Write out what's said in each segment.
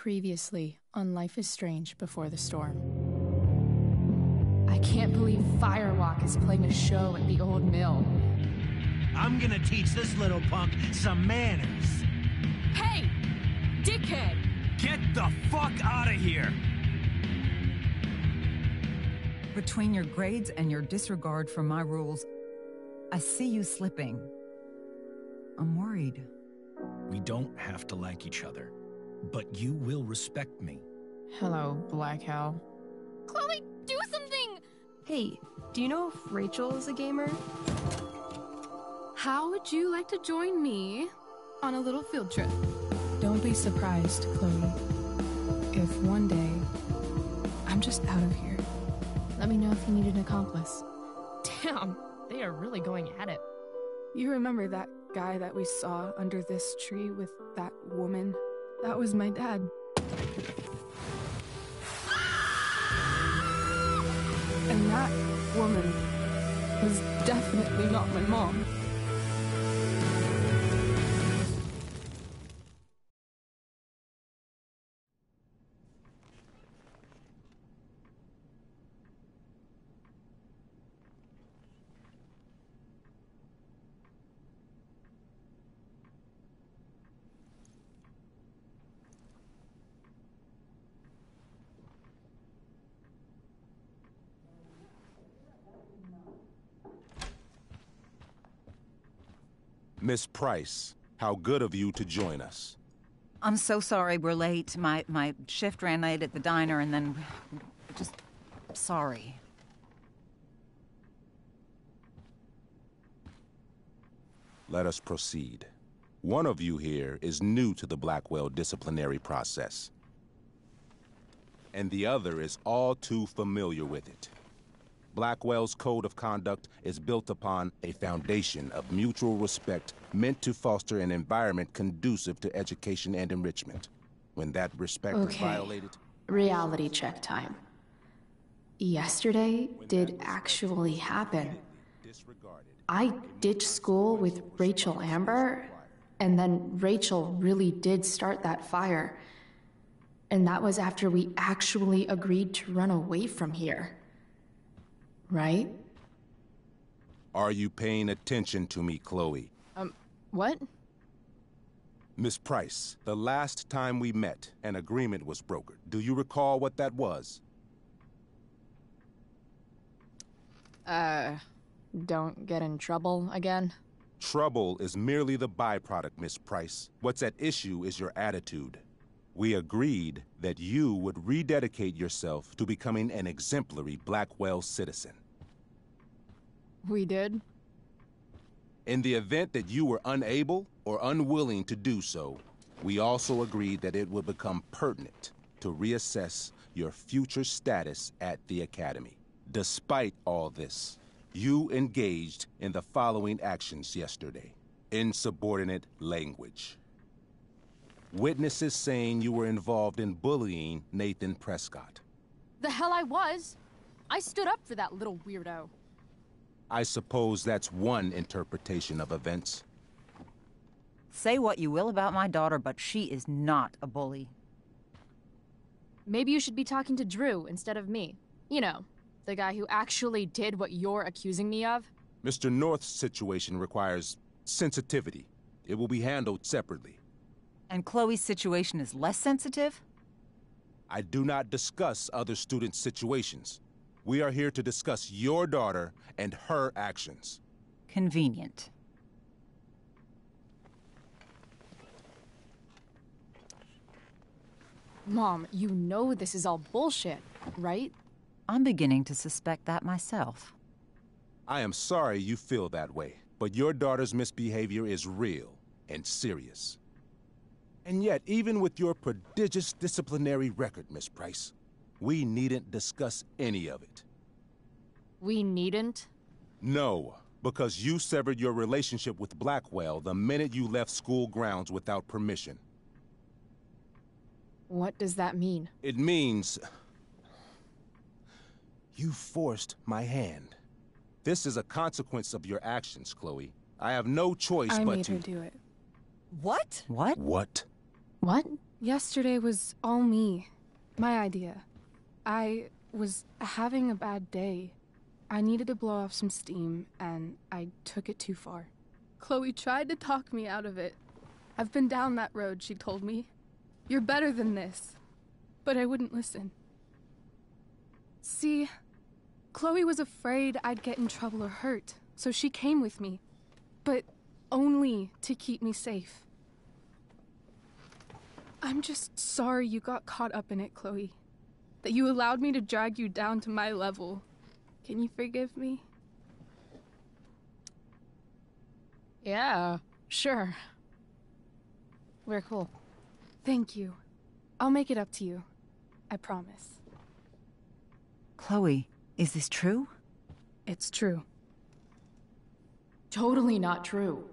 Previously on Life is Strange Before the Storm. I can't believe Firewalk is playing a show at the old mill. I'm gonna teach this little punk some manners. Hey! Dickhead! Get the fuck out of here! Between your grades and your disregard for my rules, I see you slipping. I'm worried. We don't have to like each other, but you will respect me. Hello, Black Hell. Chloe, do something! Hey, do you know if Rachel is a gamer? How would you like to join me on a little field trip? Don't be surprised, Chloe, if one day I'm just out of here. Let me know if you need an accomplice. Damn, they are really going at it. You remember that guy that we saw under this tree with that woman? That was my dad. And that woman was definitely not my mom. Miss Price, how good of you to join us. I'm so sorry we're late. My shift ran late at the diner and then... just... sorry. Let us proceed. One of you here is new to the Blackwell disciplinary process, and the other is all too familiar with it. Blackwell's code of conduct is built upon a foundation of mutual respect meant to foster an environment conducive to education and enrichment. When that respect is violated... Reality check time. Yesterday did actually happen. I ditched school with Rachel Amber, and then Rachel really did start that fire. And that was after we actually agreed to run away from here. Right? Are you paying attention to me, Chloe? What? Miss Price, the last time we met, an agreement was brokered. Do you recall what that was? Don't get in trouble again? Trouble is merely the byproduct, Miss Price. What's at issue is your attitude. We agreed that you would rededicate yourself to becoming an exemplary Blackwell citizen. We did? In the event that you were unable or unwilling to do so, we also agreed that it would become pertinent to reassess your future status at the Academy. Despite all this, you engaged in the following actions yesterday. Insubordinate language. Witnesses saying you were involved in bullying Nathan Prescott. The hell I was! I stood up for that little weirdo. I suppose that's one interpretation of events. Say what you will about my daughter, but she is not a bully. Maybe you should be talking to Drew instead of me. You know, the guy who actually did what you're accusing me of. Mr. North's situation requires sensitivity. It will be handled separately. And Chloe's situation is less sensitive? I do not discuss other students' situations. We are here to discuss your daughter and her actions. Convenient. Mom, you know this is all bullshit, right? I'm beginning to suspect that myself. I am sorry you feel that way, but your daughter's misbehavior is real and serious. And yet, even with your prodigious disciplinary record, Miss Price, we needn't discuss any of it. We needn't? No, because you severed your relationship with Blackwell the minute you left school grounds without permission. What does that mean? It means... you forced my hand. This is a consequence of your actions, Chloe. I have no choice but to... I made her do it. What? What? What? What? Yesterday was all me. My idea. I was having a bad day. I needed to blow off some steam, and I took it too far. Chloe tried to talk me out of it. I've been down that road, she told me. You're better than this. But I wouldn't listen. See, Chloe was afraid I'd get in trouble or hurt, so she came with me. But only to keep me safe. I'm just sorry you got caught up in it, Chloe. That you allowed me to drag you down to my level. Can you forgive me? Yeah, sure. We're cool. Thank you. I'll make it up to you. I promise. Chloe, is this true? It's true. Totally not true.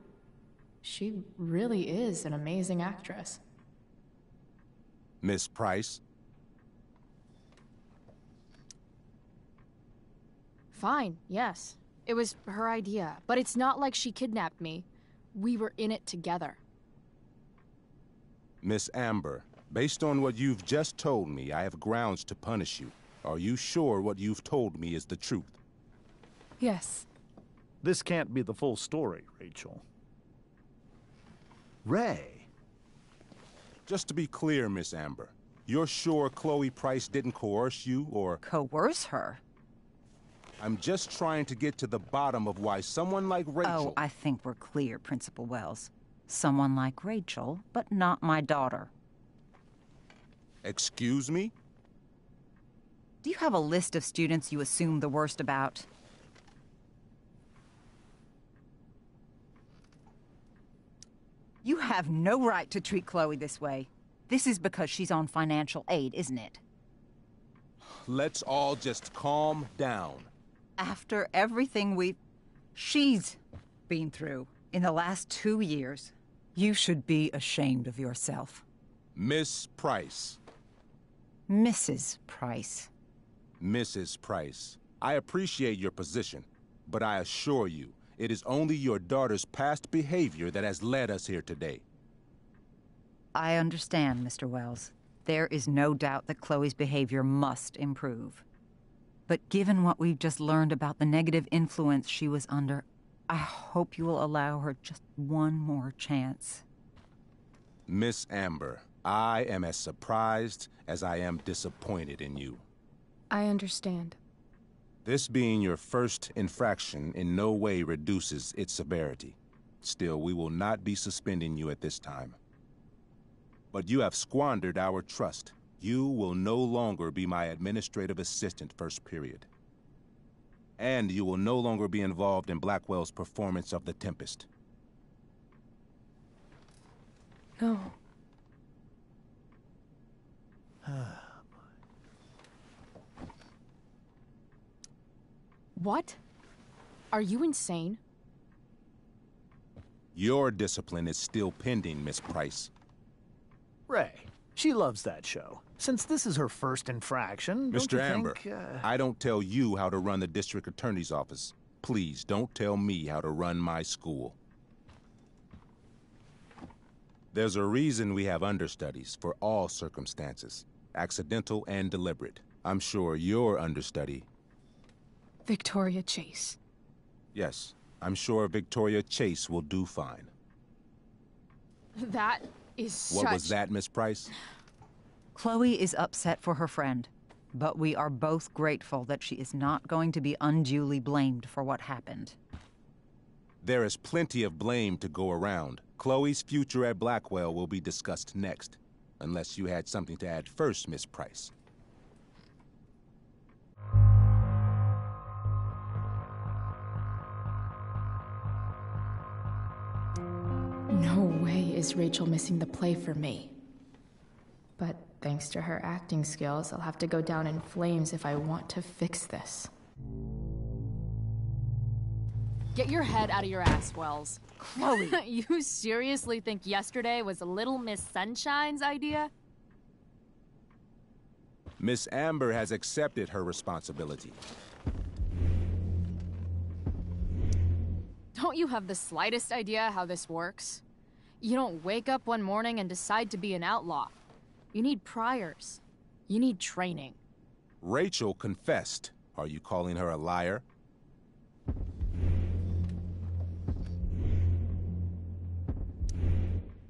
She really is an amazing actress. Miss Price? Fine, yes. It was her idea, but it's not like she kidnapped me. We were in it together. Miss Amber, based on what you've just told me, I have grounds to punish you. Are you sure what you've told me is the truth? Yes. This can't be the full story, Rachel. Ray. Just to be clear, Miss Amber, you're sure Chloe Price didn't coerce you, or... Coerce her? I'm just trying to get to the bottom of why someone like Rachel... Oh, I think we're clear, Principal Wells. Someone like Rachel, but not my daughter. Excuse me? Do you have a list of students you assume the worst about? You have no right to treat Chloe this way. This is because she's on financial aid, isn't it? Let's all just calm down. After everything she's been through in the last 2 years, you should be ashamed of yourself. Miss Price. Mrs. Price. Mrs. Price, I appreciate your position, but I assure you, it is only your daughter's past behavior that has led us here today. I understand, Mr. Wells. There is no doubt that Chloe's behavior must improve. But given what we've just learned about the negative influence she was under, I hope you will allow her just one more chance. Miss Amber, I am as surprised as I am disappointed in you. I understand. This being your first infraction in no way reduces its severity. Still, we will not be suspending you at this time. But you have squandered our trust. You will no longer be my administrative assistant first period. And you will no longer be involved in Blackwell's performance of The Tempest. No. What? Are you insane? Your discipline is still pending, Miss Price. Ray, she loves that show. Since this is her first infraction, don't Mr. you Amber, think, I don't tell you how to run the district attorney's office. Please don't tell me how to run my school. There's a reason we have understudies for all circumstances, accidental and deliberate. I'm sure your understudy... Victoria Chase. Yes, I'm sure Victoria Chase will do fine. That is What was that, Miss Price? Chloe is upset for her friend, but we are both grateful that she is not going to be unduly blamed for what happened. There is plenty of blame to go around. Chloe's future at Blackwell will be discussed next, unless you had something to add first, Miss Price. No way is Rachel missing the play for me. But thanks to her acting skills, I'll have to go down in flames if I want to fix this. Get your head out of your ass, Wells. Chloe! You seriously think yesterday was Little Miss Sunshine's idea? Miss Amber has accepted her responsibility. Don't you have the slightest idea how this works? You don't wake up one morning and decide to be an outlaw. You need priors. You need training. Rachel confessed. Are you calling her a liar?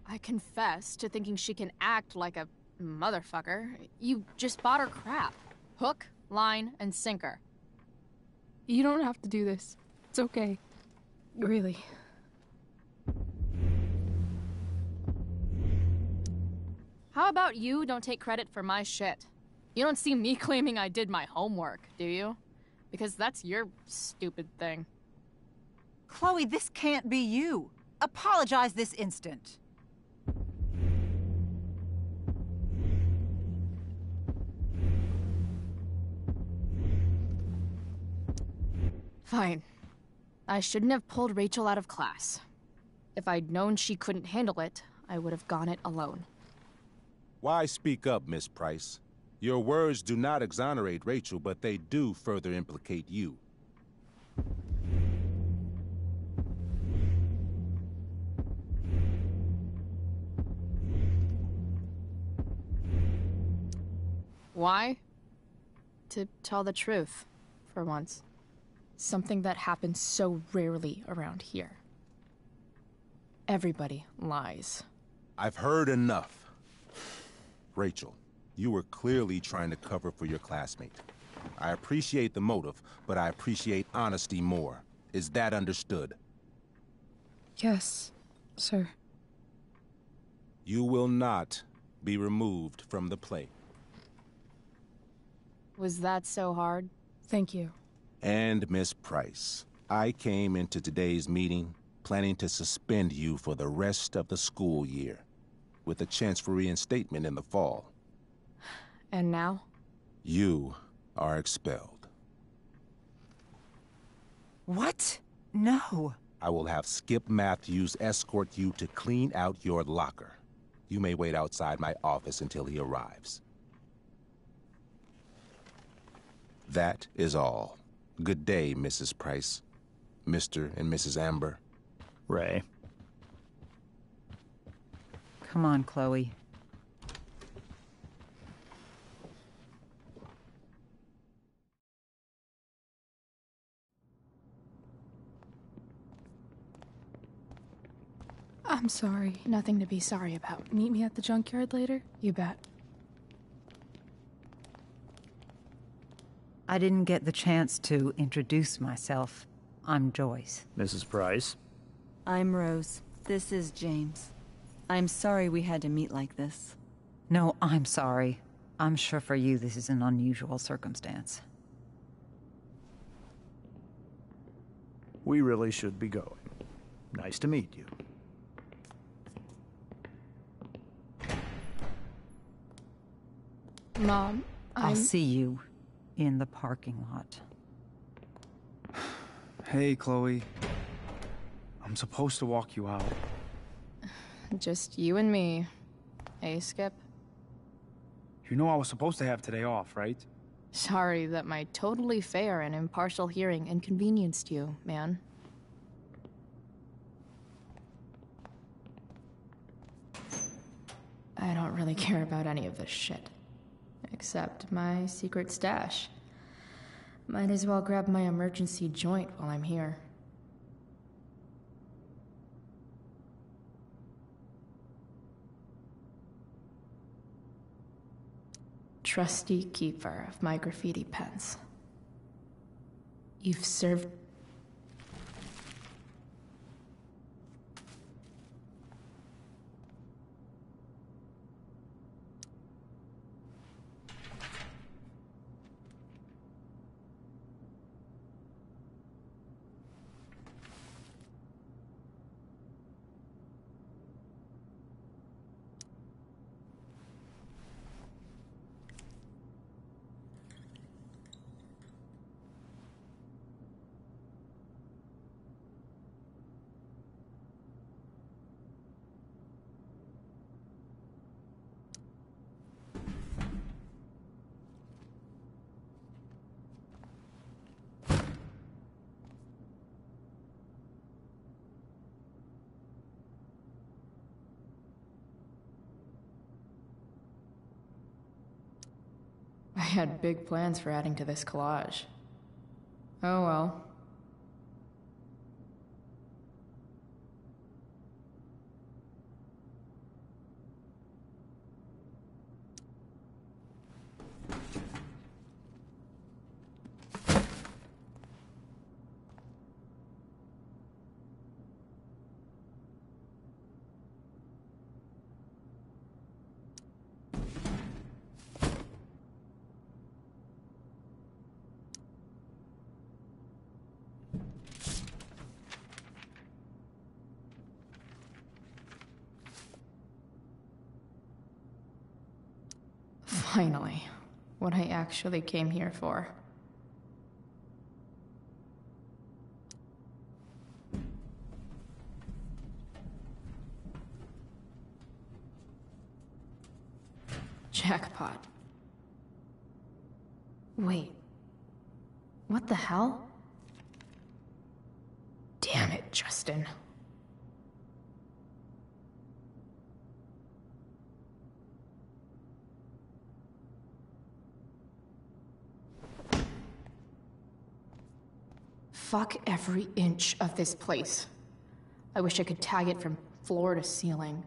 I confess to thinking she can act like a motherfucker. You just bought her crap. Hook, line, and sinker. You don't have to do this. It's okay. Really. How about you don't take credit for my shit? You don't see me claiming I did my homework, do you? Because that's your stupid thing. Chloe, this can't be you. Apologize this instant. Fine. I shouldn't have pulled Rachel out of class. If I'd known she couldn't handle it, I would have gone it alone. Why speak up, Miss Price? Your words do not exonerate Rachel, but they do further implicate you. Why? To tell the truth, for once. Something that happens so rarely around here. Everybody lies. I've heard enough. Rachel, you were clearly trying to cover for your classmate. I appreciate the motive, but I appreciate honesty more. Is that understood? Yes, sir. You will not be removed from the play. Was that so hard? Thank you. And Miss Price, I came into today's meeting planning to suspend you for the rest of the school year, with a chance for reinstatement in the fall. And now? You are expelled. What? No. I will have Skip Matthews escort you to clean out your locker. You may wait outside my office until he arrives. That is all. Good day, Mrs. Price. Mr. and Mrs. Amber. Ray. Come on, Chloe. I'm sorry. Nothing to be sorry about. Meet me at the junkyard later? You bet. I didn't get the chance to introduce myself. I'm Joyce. Mrs. Price. I'm Rose. This is James. I'm sorry we had to meet like this. No, I'm sorry. I'm sure for you this is an unusual circumstance. We really should be going. Nice to meet you. Mom, I'll see you in the parking lot. Hey, Chloe. I'm supposed to walk you out. Just you and me. Hey, Skip? You know I was supposed to have today off, right? Sorry that my totally fair and impartial hearing inconvenienced you, man. I don't really care about any of this shit. Except my secret stash. Might as well grab my emergency joint while I'm here. Trusty keeper of my graffiti pens. You've served... had big plans for adding to this collage. Oh well. Finally, what I actually came here for. Jackpot. Wait. What the hell? Damn it, Justin. Fuck every inch of this place. I wish I could tag it from floor to ceiling.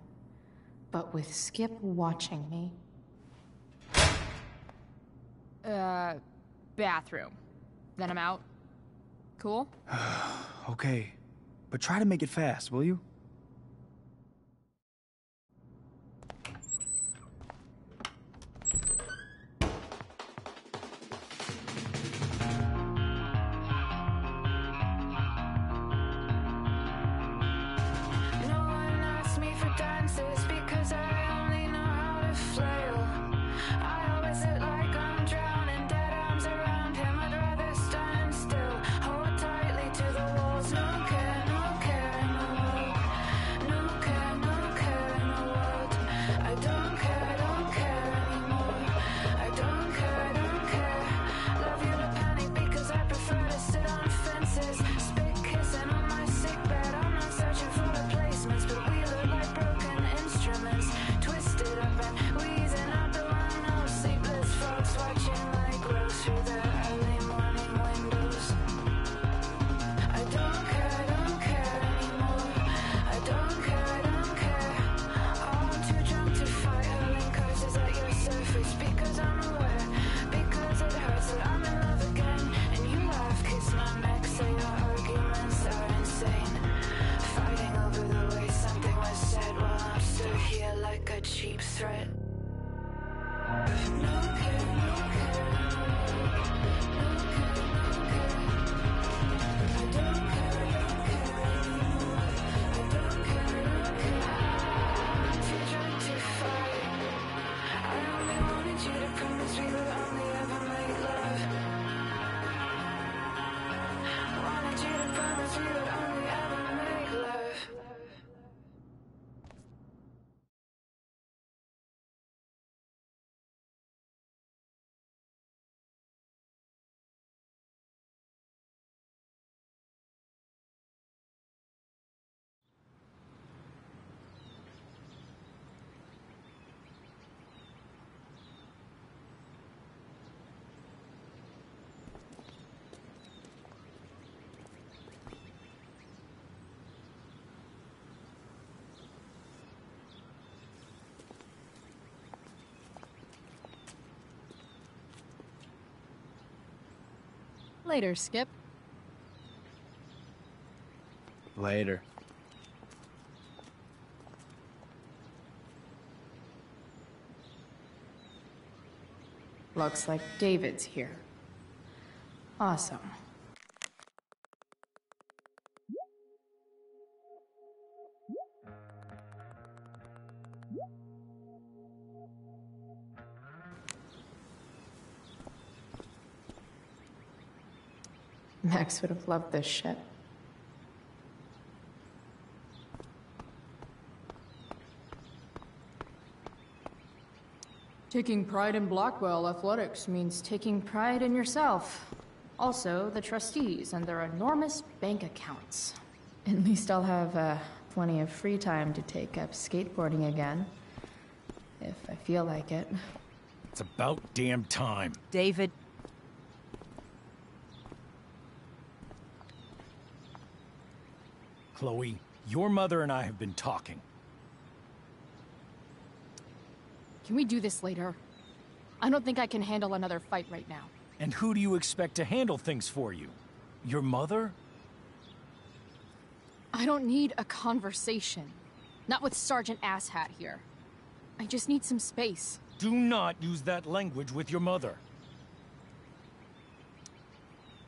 But with Skip watching me... Bathroom. Then I'm out. Cool? Okay, but try to make it fast, will you? Later, Skip. Later. Looks like David's here. Awesome. Max would have loved this shit. Taking pride in Blackwell athletics means taking pride in yourself. Also, the trustees and their enormous bank accounts. At least I'll have plenty of free time to take up skateboarding again. If I feel like it. It's about damn time. David. Chloe, your mother and I have been talking. Can we do this later? I don't think I can handle another fight right now. And who do you expect to handle things for you? Your mother? I don't need a conversation. Not with Sergeant Asshat here. I just need some space. Do not use that language with your mother.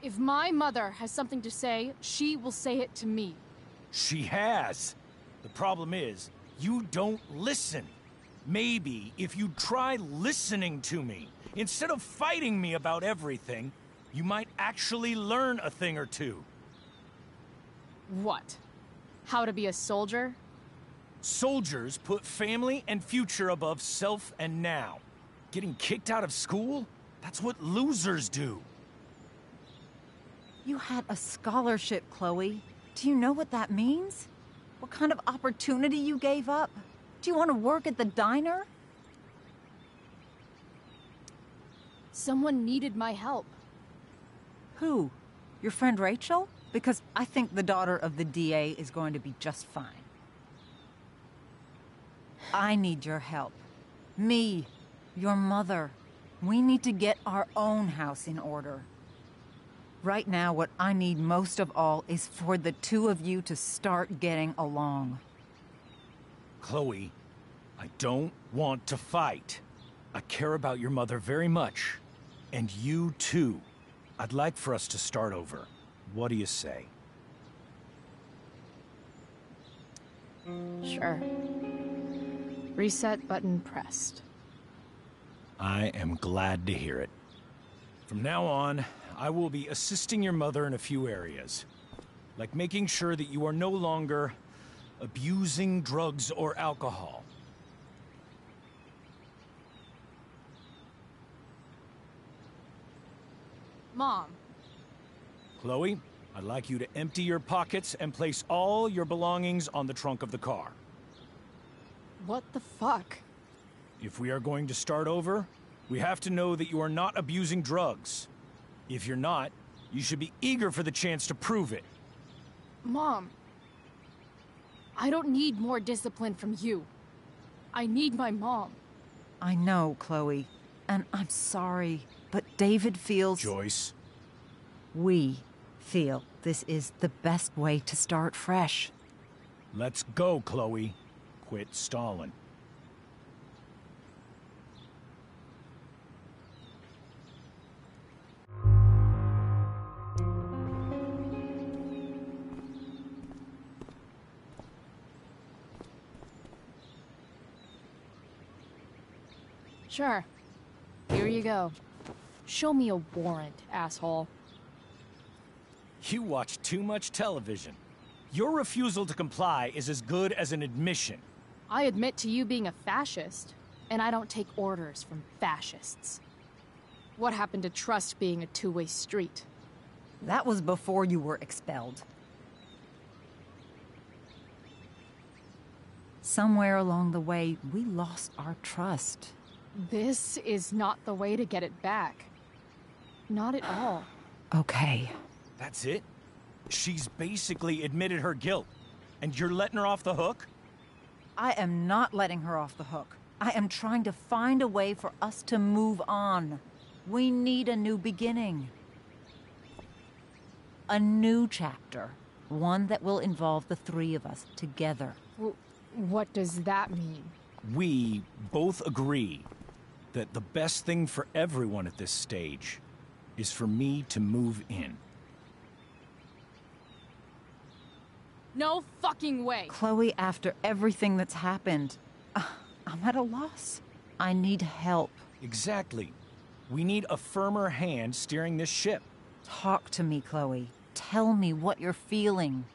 If my mother has something to say, she will say it to me. She has. The problem is, you don't listen. Maybe if you try listening to me, instead of fighting me about everything, you might actually learn a thing or two. What? How to be a soldier? Soldiers put family and future above self and now. Getting kicked out of school? That's what losers do. You had a scholarship, Chloe. Do you know what that means? What kind of opportunity you gave up? Do you want to work at the diner? Someone needed my help. Who? Your friend Rachel? Because I think the daughter of the DA is going to be just fine. I need your help. Me, your mother. We need to get our own house in order. Right now, what I need most of all is for the two of you to start getting along. Chloe, I don't want to fight. I care about your mother very much. And you too. I'd like for us to start over. What do you say? Sure. Reset button pressed. I am glad to hear it. From now on, I will be assisting your mother in a few areas. Like making sure that you are no longer abusing drugs or alcohol. Mom. Chloe, I'd like you to empty your pockets and place all your belongings on the trunk of the car. What the fuck? If we are going to start over, we have to know that you are not abusing drugs. If you're not, you should be eager for the chance to prove it. Mom. I don't need more discipline from you. I need my mom. I know, Chloe, and I'm sorry, but David feels... Joyce. We feel this is the best way to start fresh. Let's go, Chloe. Quit stalling. Sure. Here you go. Show me a warrant, asshole. You watch too much television. Your refusal to comply is as good as an admission. I admit to you being a fascist, and I don't take orders from fascists. What happened to trust being a two-way street? That was before you were expelled. Somewhere along the way, we lost our trust. This is not the way to get it back. Not at all. Okay. That's it? She's basically admitted her guilt, and you're letting her off the hook? I am not letting her off the hook. I am trying to find a way for us to move on. We need a new beginning. A new chapter. One that will involve the three of us together. What does that mean? We both agree that the best thing for everyone at this stage is for me to move in. No fucking way! Chloe, after everything that's happened, I'm at a loss. I need help. Exactly. We need a firmer hand steering this ship. Talk to me, Chloe. Tell me what you're feeling.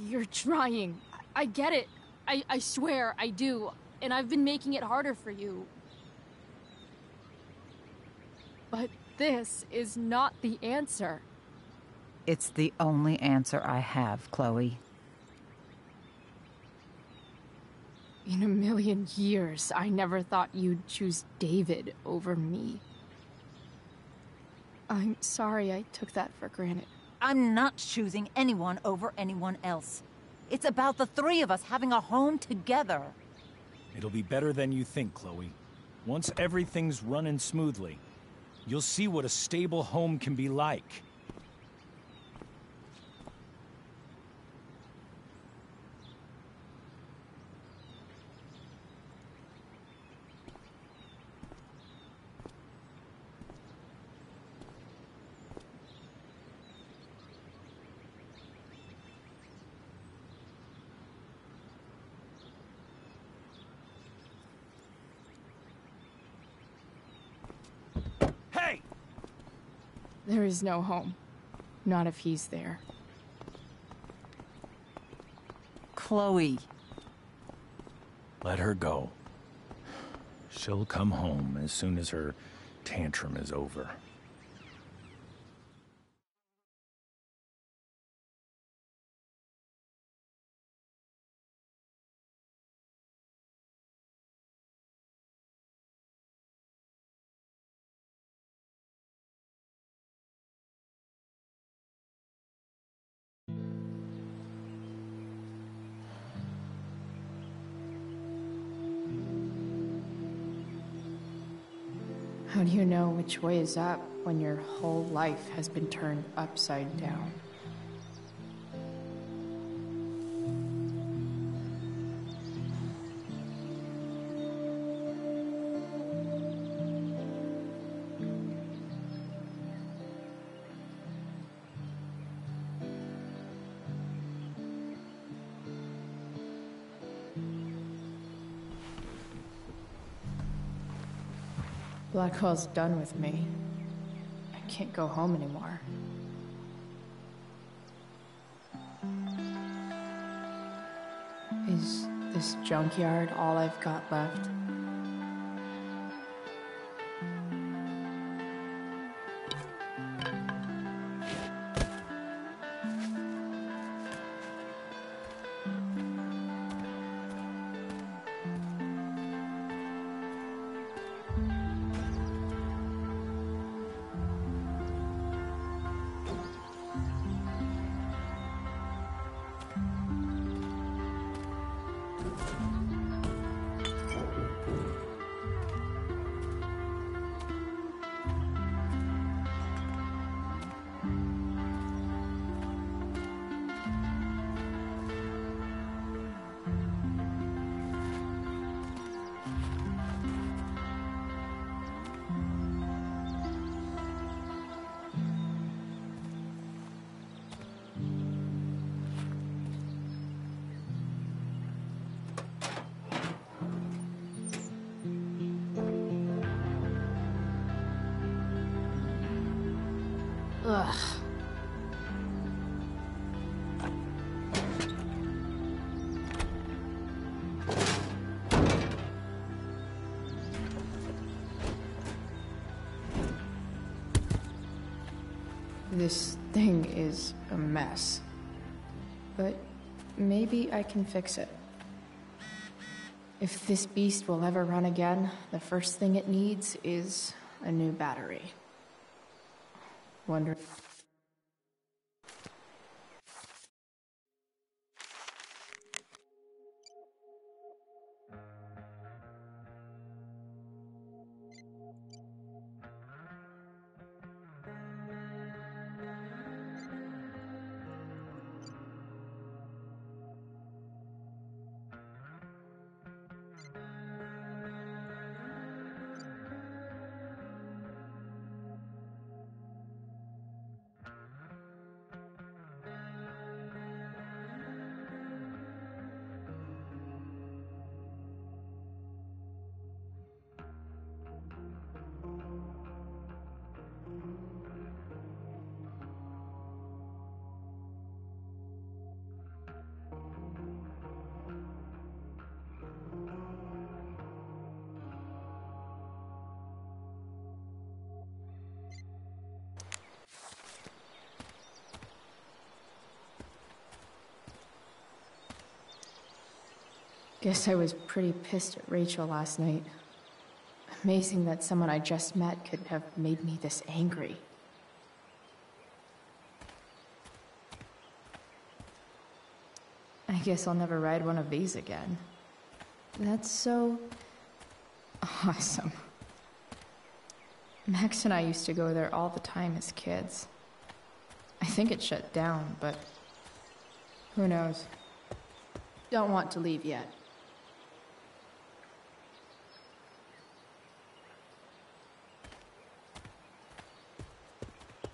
You're trying. I get it. I swear, I do. And I've been making it harder for you. But this is not the answer. It's the only answer I have, Chloe. In a million years, I never thought you'd choose David over me. I'm sorry I took that for granted. I'm not choosing anyone over anyone else. It's about the three of us having a home together. It'll be better than you think, Chloe. Once everything's running smoothly, you'll see what a stable home can be like. There is no home. Not if he's there. Chloe. Let her go. She'll come home as soon as her tantrum is over. How do you know which way is up when your whole life has been turned upside down? Blackwell's done with me. I can't go home anymore. Is this junkyard all I've got left? Ugh. This thing is a mess. But maybe I can fix it. If this beast will ever run again, the first thing it needs is a new battery. Wonder. Guess I was pretty pissed at Rachel last night. Amazing that someone I just met could have made me this angry. I guess I'll never ride one of these again. That's so awesome. Max and I used to go there all the time as kids. I think it shut down, but who knows? Don't want to leave yet.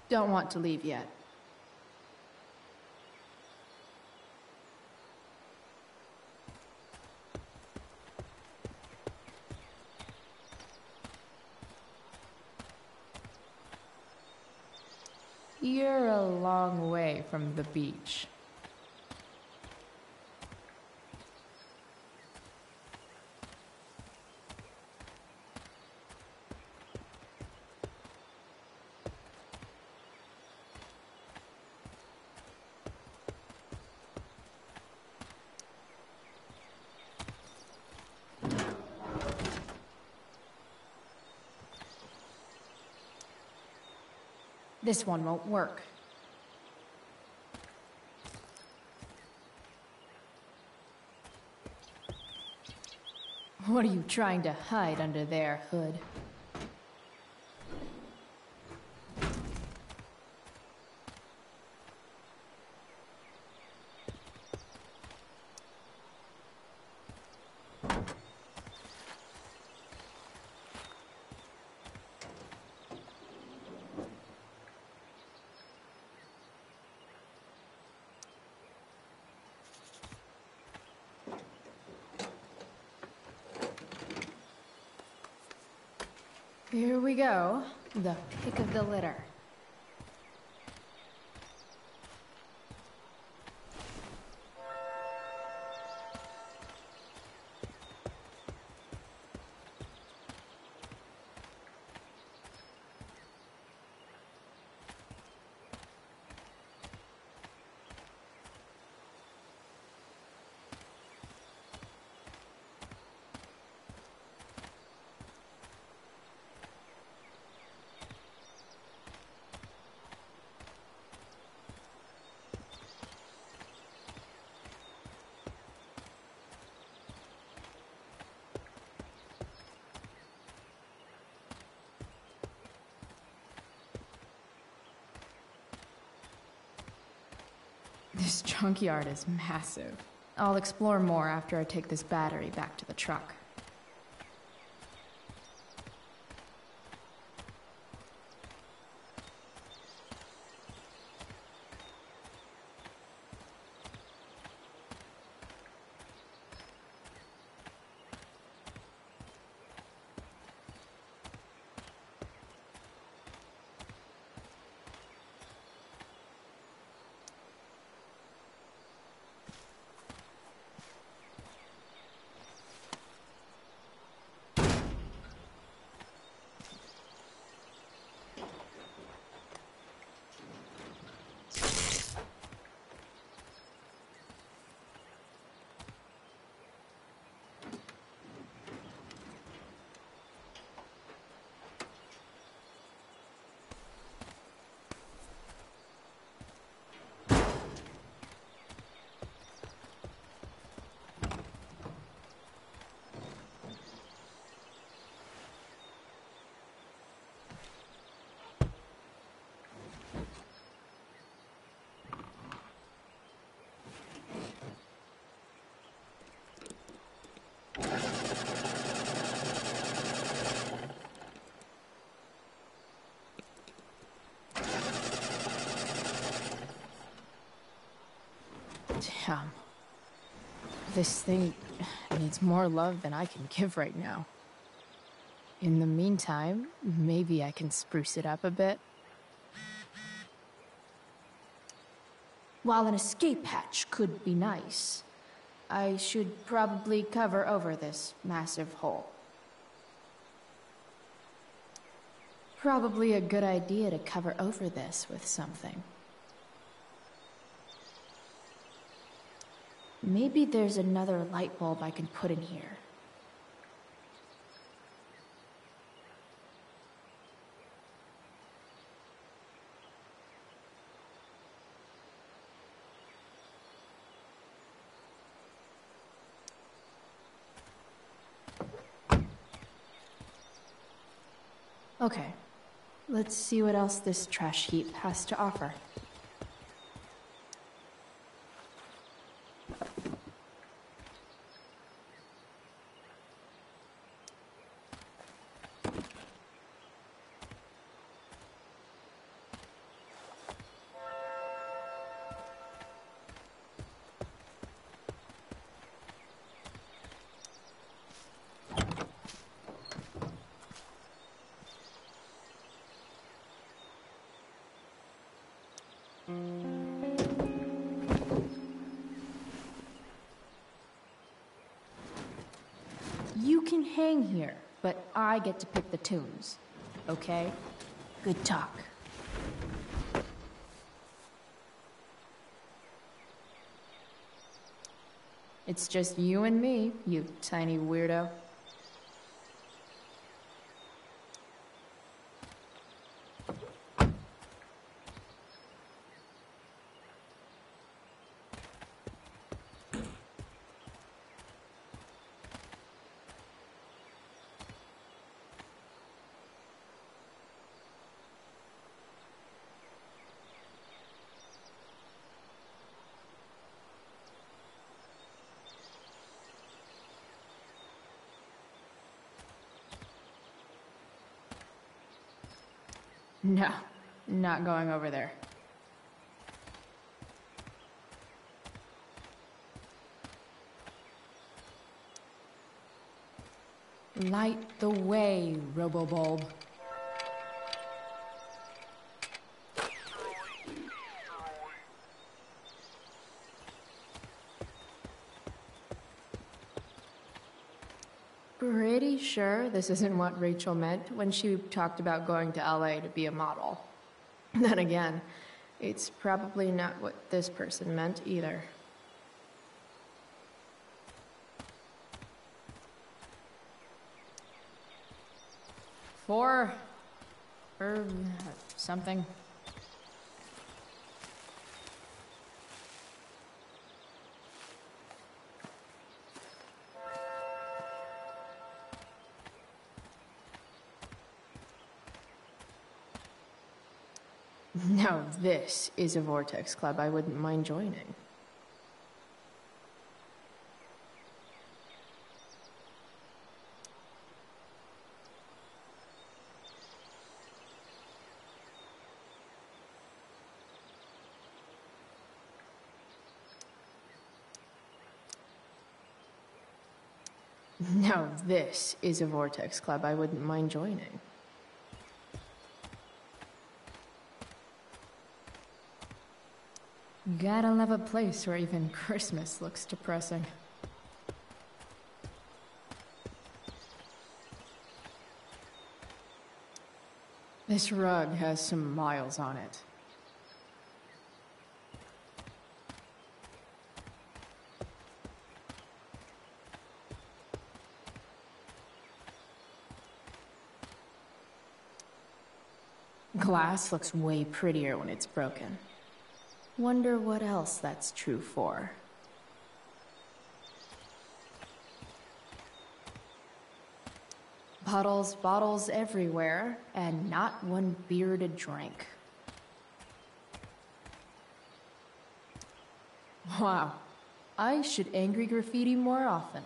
Don't want to leave yet. You're a long way from the beach. This one won't work. What are you trying to hide under there, Hood? Here we go, the pick of the litter. This junkyard is massive. I'll explore more after I take this battery back to the truck. Damn. This thing needs more love than I can give right now. In the meantime, maybe I can spruce it up a bit. While an escape hatch could be nice, I should probably cover over this massive hole. Probably a good idea to cover over this with something. Maybe there's another light bulb I can put in here. Okay, let's see what else this trash heap has to offer. You can hang here, but I get to pick the tunes. Okay? Good talk. It's just you and me, you tiny weirdo. No, not going over there. Light the way, Robobulb. Pretty sure this isn't what Rachel meant when she talked about going to LA to be a model. Then again, it's probably not what this person meant either. Four... or something. Now this is a Vortex Club I wouldn't mind joining. Now this is a Vortex Club I wouldn't mind joining. Gotta love a place where even Christmas looks depressing. This rug has some miles on it. Glass looks way prettier when it's broken. Wonder what else that's true for. Bottles everywhere, and not one beer to drink. Wow, I should angry graffiti more often.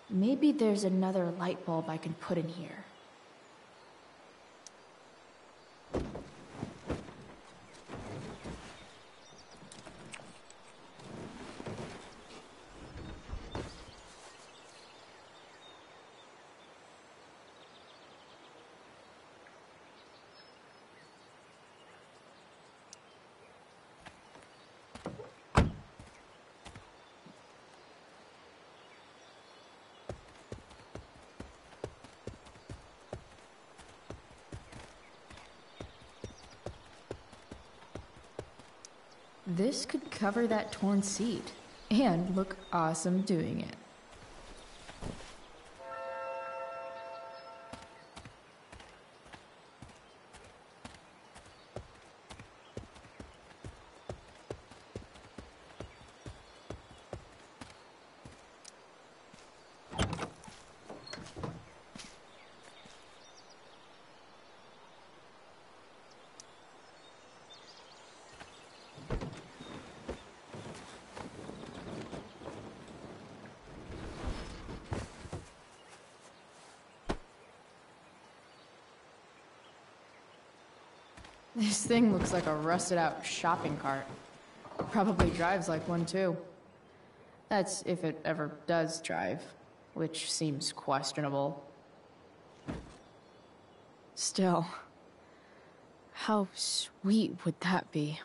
Maybe there's another light bulb I can put in here. This could cover that torn seat and look awesome doing it. This thing looks like a rusted out shopping cart. Probably drives like one too. That's if it ever does drive, which seems questionable. Still, how sweet would that be?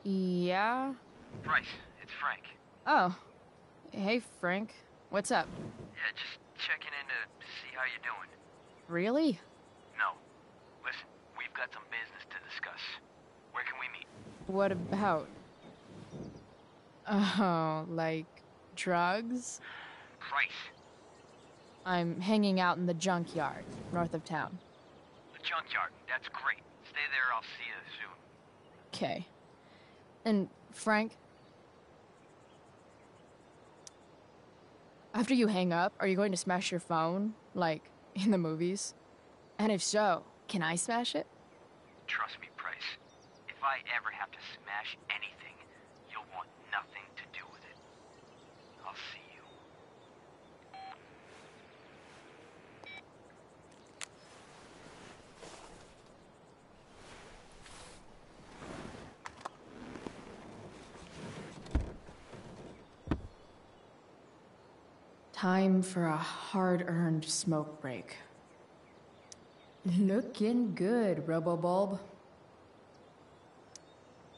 Yeah? Bryce, it's Frank. Oh. Hey, Frank. What's up? Yeah, just checking in to see how you're doing. Really? No. Listen, we've got some business to discuss. Where can we meet? What about? Oh, like drugs? Price. I'm hanging out in the junkyard, north of town. The junkyard, that's great. Stay there, I'll see you soon. Okay. And, Frank? After you hang up, are you going to smash your phone? Like, in the movies? And if so, can I smash it? Trust me, Price. If I ever have to smash anything, you'll want nothing to do with it. I'll see you. Time for a hard-earned smoke break. Looking good, Robobulb.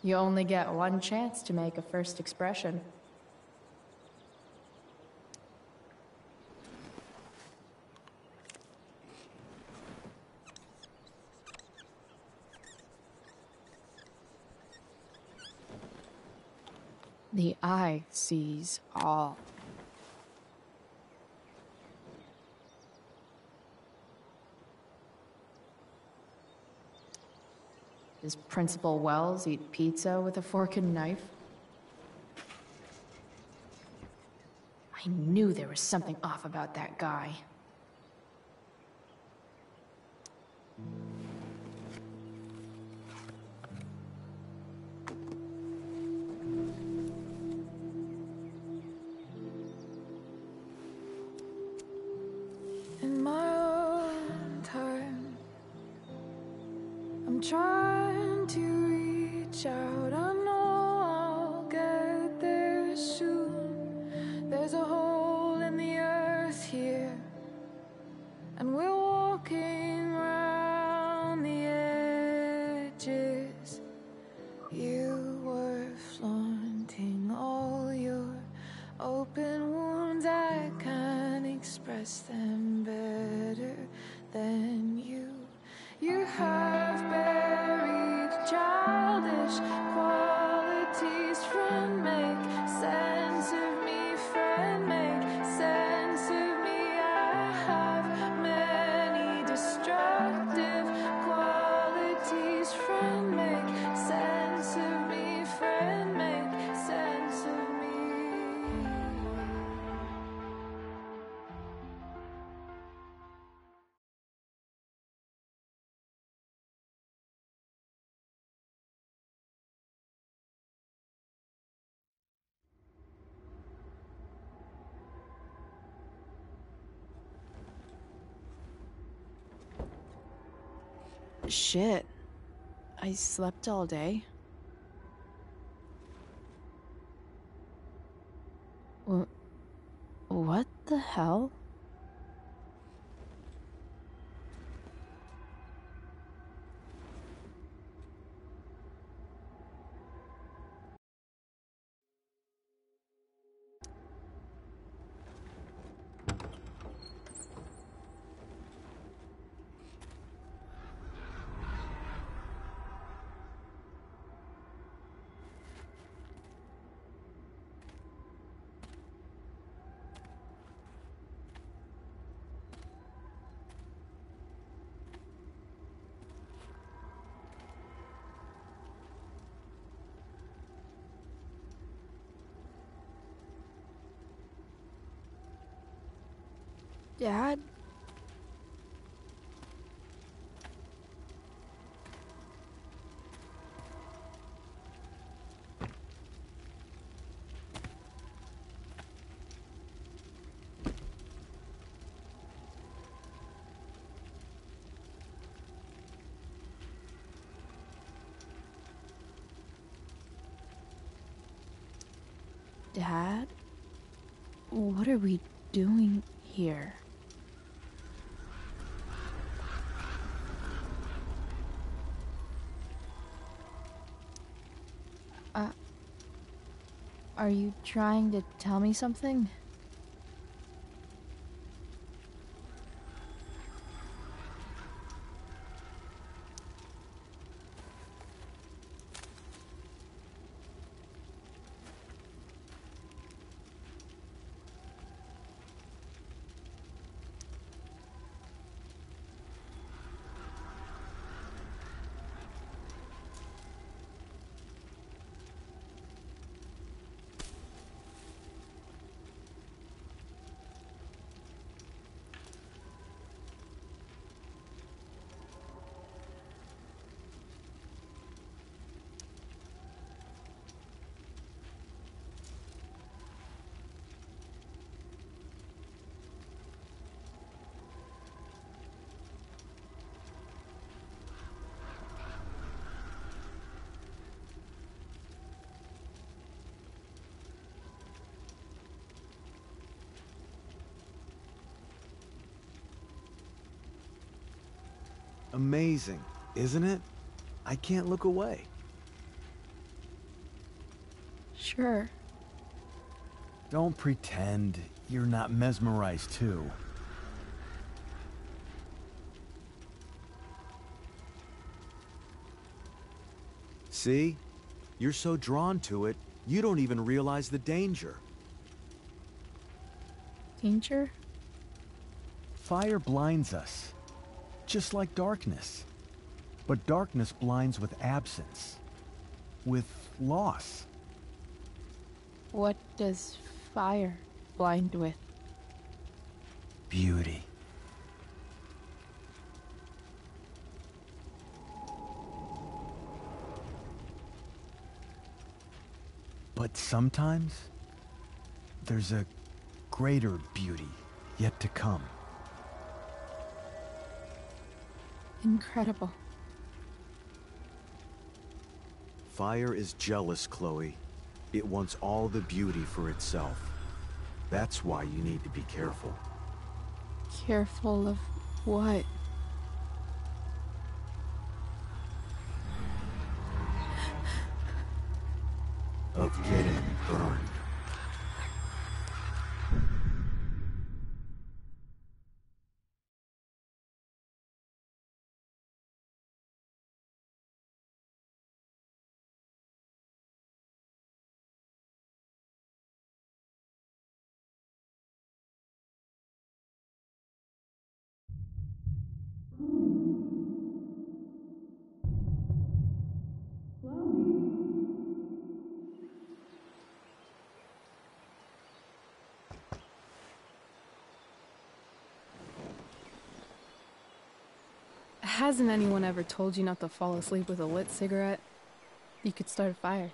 You only get one chance to make a first expression. The eye sees all. Does Principal Wells eat pizza with a fork and knife? I knew there was something off about that guy. In my own time, I'm trying to reach out. I know I'll get there soon. There's a hole in the earth here, and we're walking around the edges. You were flaunting all your open wounds. I can't express them better than you. You have buried childish qualities. Friend, make sense of me. Friend, make sense of me. I have many destructive qualities. Friend, make sense of me. Friend, make sense of me. Shit. I slept all day. What the hell? Dad? Dad? What are we doing here? Are you trying to tell me something? Amazing, isn't it? I can't look away. Sure. Don't pretend you're not mesmerized too. See? You're so drawn to it, you don't even realize the danger. Danger? Fire blinds us, just like darkness. But darkness blinds with absence, with loss. What does fire blind with? Beauty. But sometimes, there's a greater beauty yet to come. Incredible. Fire is jealous, Chloe. It wants all the beauty for itself. That's why you need to be careful. Careful of what? Of getting burned. Hasn't anyone ever told you not to fall asleep with a lit cigarette? You could start a fire.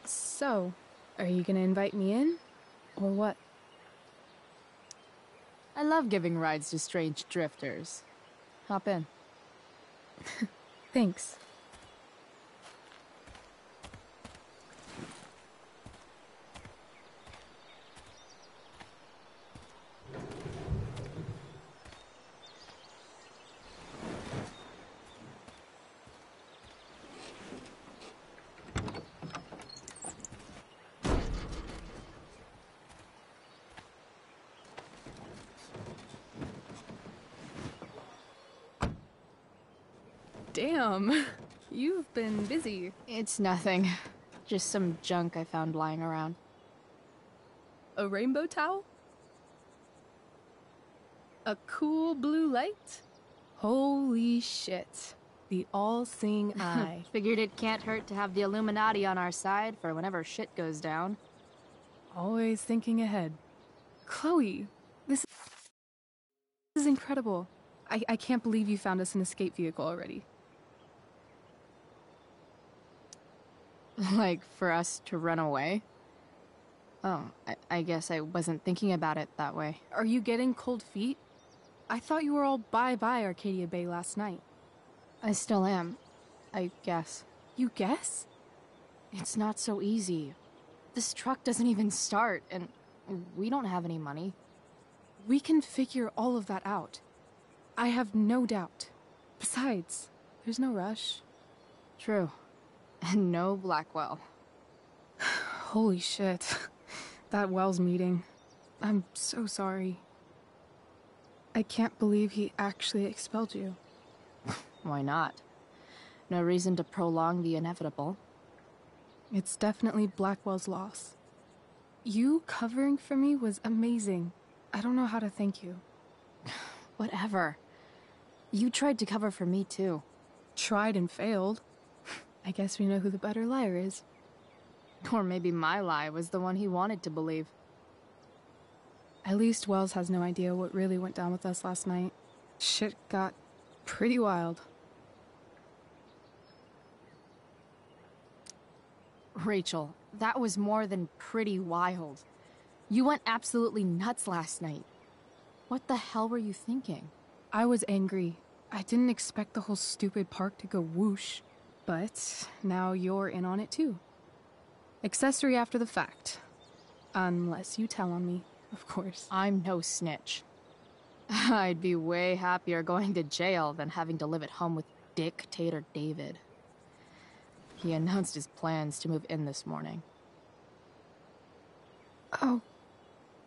So, Are you gonna invite me in? Or what? I love giving rides to strange drifters. Hop in. Thanks. Damn, you've been busy. It's nothing. Just some junk I found lying around. A rainbow towel? A cool blue light? Holy shit. The all-seeing eye. Figured it can't hurt to have the Illuminati on our side for whenever shit goes down. Always thinking ahead. Chloe, this is incredible. I can't believe you found us an escape vehicle already. Like, for us to run away? Oh, I guess I wasn't thinking about it that way. Are you getting cold feet? I thought you were all bye-bye Arcadia Bay last night. I still am, I guess. You guess? It's not so easy. This truck doesn't even start, and we don't have any money. We can figure all of that out. I have no doubt. Besides, there's no rush. True. And no Blackwell. Holy shit. That Wells meeting. I'm so sorry. I can't believe he actually expelled you. Why not? No reason to prolong the inevitable. It's definitely Blackwell's loss. You covering for me was amazing. I don't know how to thank you. Whatever. You tried to cover for me, too. Tried and failed. I guess we know who the better liar is. Or maybe my lie was the one he wanted to believe. At least Wells has no idea what really went down with us last night. Shit got pretty wild. Rachel, that was more than pretty wild. You went absolutely nuts last night. What the hell were you thinking? I was angry. I didn't expect the whole stupid park to go whoosh. But now you're in on it too. Accessory after the fact. Unless you tell on me, of course. I'm no snitch. I'd be way happier going to jail than having to live at home with Dictator David. He announced his plans to move in this morning. Oh,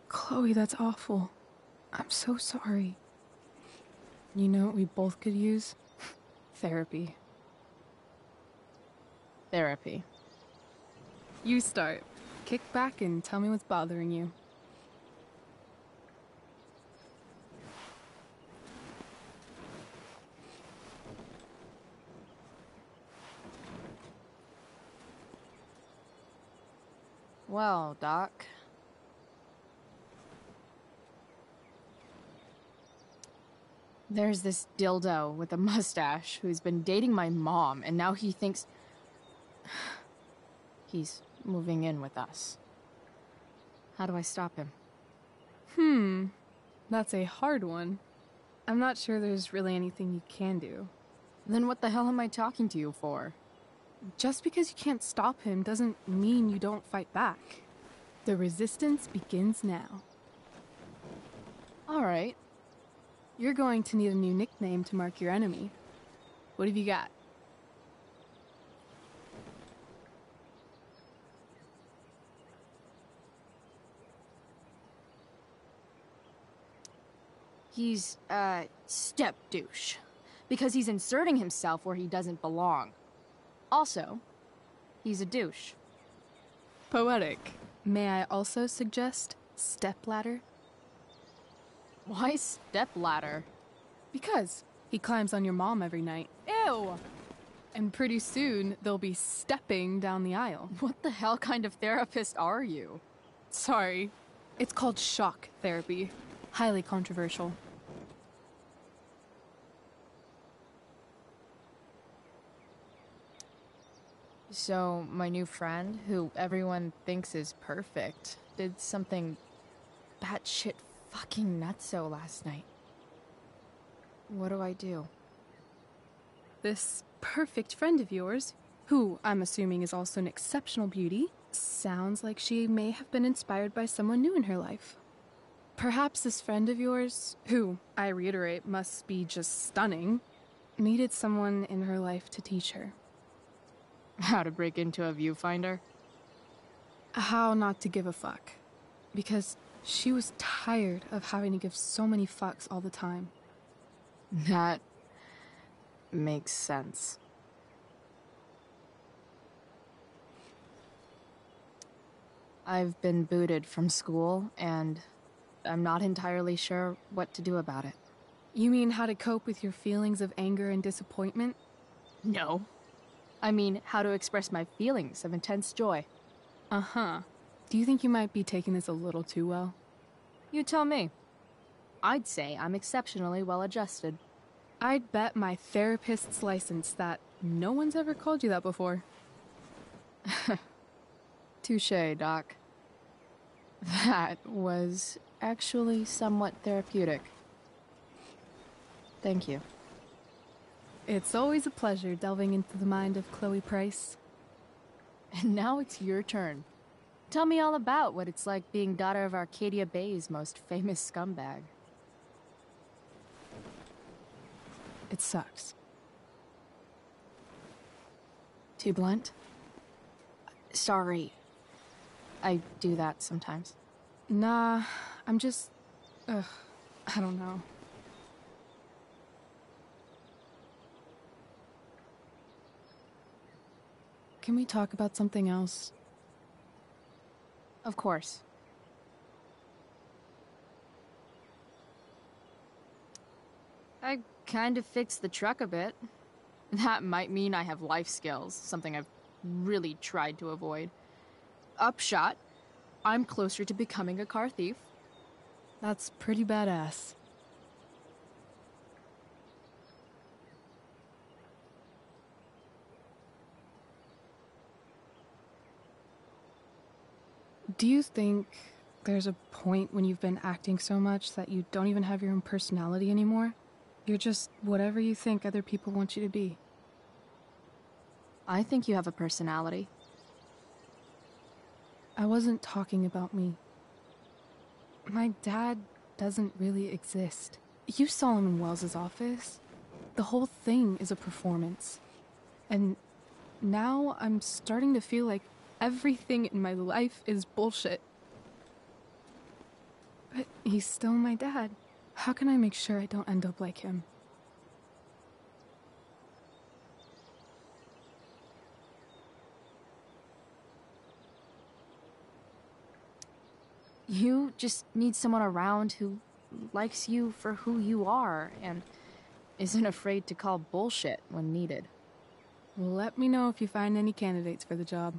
Chloe, that's awful. I'm so sorry. You know what we both could use? Therapy. Therapy. You start. Kick back and tell me what's bothering you. Well, Doc. There's this dildo with a mustache who's been dating my mom, and now he thinks he's moving in with us. How do I stop him? That's a hard one. I'm not sure there's really anything you can do. Then what the hell am I talking to you for? Just because you can't stop him doesn't mean you don't fight back. The resistance begins now. All right. You're going to need a new nickname to mark your enemy. What have you got? He's, step douche. Because he's inserting himself where he doesn't belong. Also, he's a douche. Poetic. May I also suggest stepladder? Why stepladder? Because he climbs on your mom every night. Ew! And pretty soon, they'll be stepping down the aisle. What the hell kind of therapist are you? Sorry. It's called shock therapy. Highly controversial. So, my new friend, who everyone thinks is perfect, did something batshit fucking nutso last night. What do I do? This perfect friend of yours, who I'm assuming is also an exceptional beauty, sounds like she may have been inspired by someone new in her life. Perhaps this friend of yours, who, I reiterate, must be just stunning, needed someone in her life to teach her. How to break into a viewfinder? How not to give a fuck. Because she was tired of having to give so many fucks all the time. That makes sense. I've been booted from school, and I'm not entirely sure what to do about it. You mean how to cope with your feelings of anger and disappointment? No. I mean, how to express my feelings of intense joy. Uh-huh. Do you think you might be taking this a little too well? You tell me. I'd say I'm exceptionally well-adjusted. I'd bet my therapist's license that no one's ever called you that before. Touché, Doc. That was actually somewhat therapeutic. Thank you. It's always a pleasure delving into the mind of Chloe Price. And now it's your turn. Tell me all about what it's like being daughter of Arcadia Bay's most famous scumbag. It sucks. Too blunt? Sorry. I do that sometimes. Nah, I'm just... I don't know. Can we talk about something else? Of course. I kind of fixed the truck a bit. That might mean I have life skills, something I've really tried to avoid. Upshot, I'm closer to becoming a car thief. That's pretty badass. Do you think there's a point when you've been acting so much that you don't even have your own personality anymore? You're just whatever you think other people want you to be. I think you have a personality. I wasn't talking about me. My dad doesn't really exist. You saw him in Wells's office. The whole thing is a performance. And now I'm starting to feel like everything in my life is bullshit. But he's still my dad. How can I make sure I don't end up like him? You just need someone around who likes you for who you are and isn't afraid to call bullshit when needed. Let me know if you find any candidates for the job.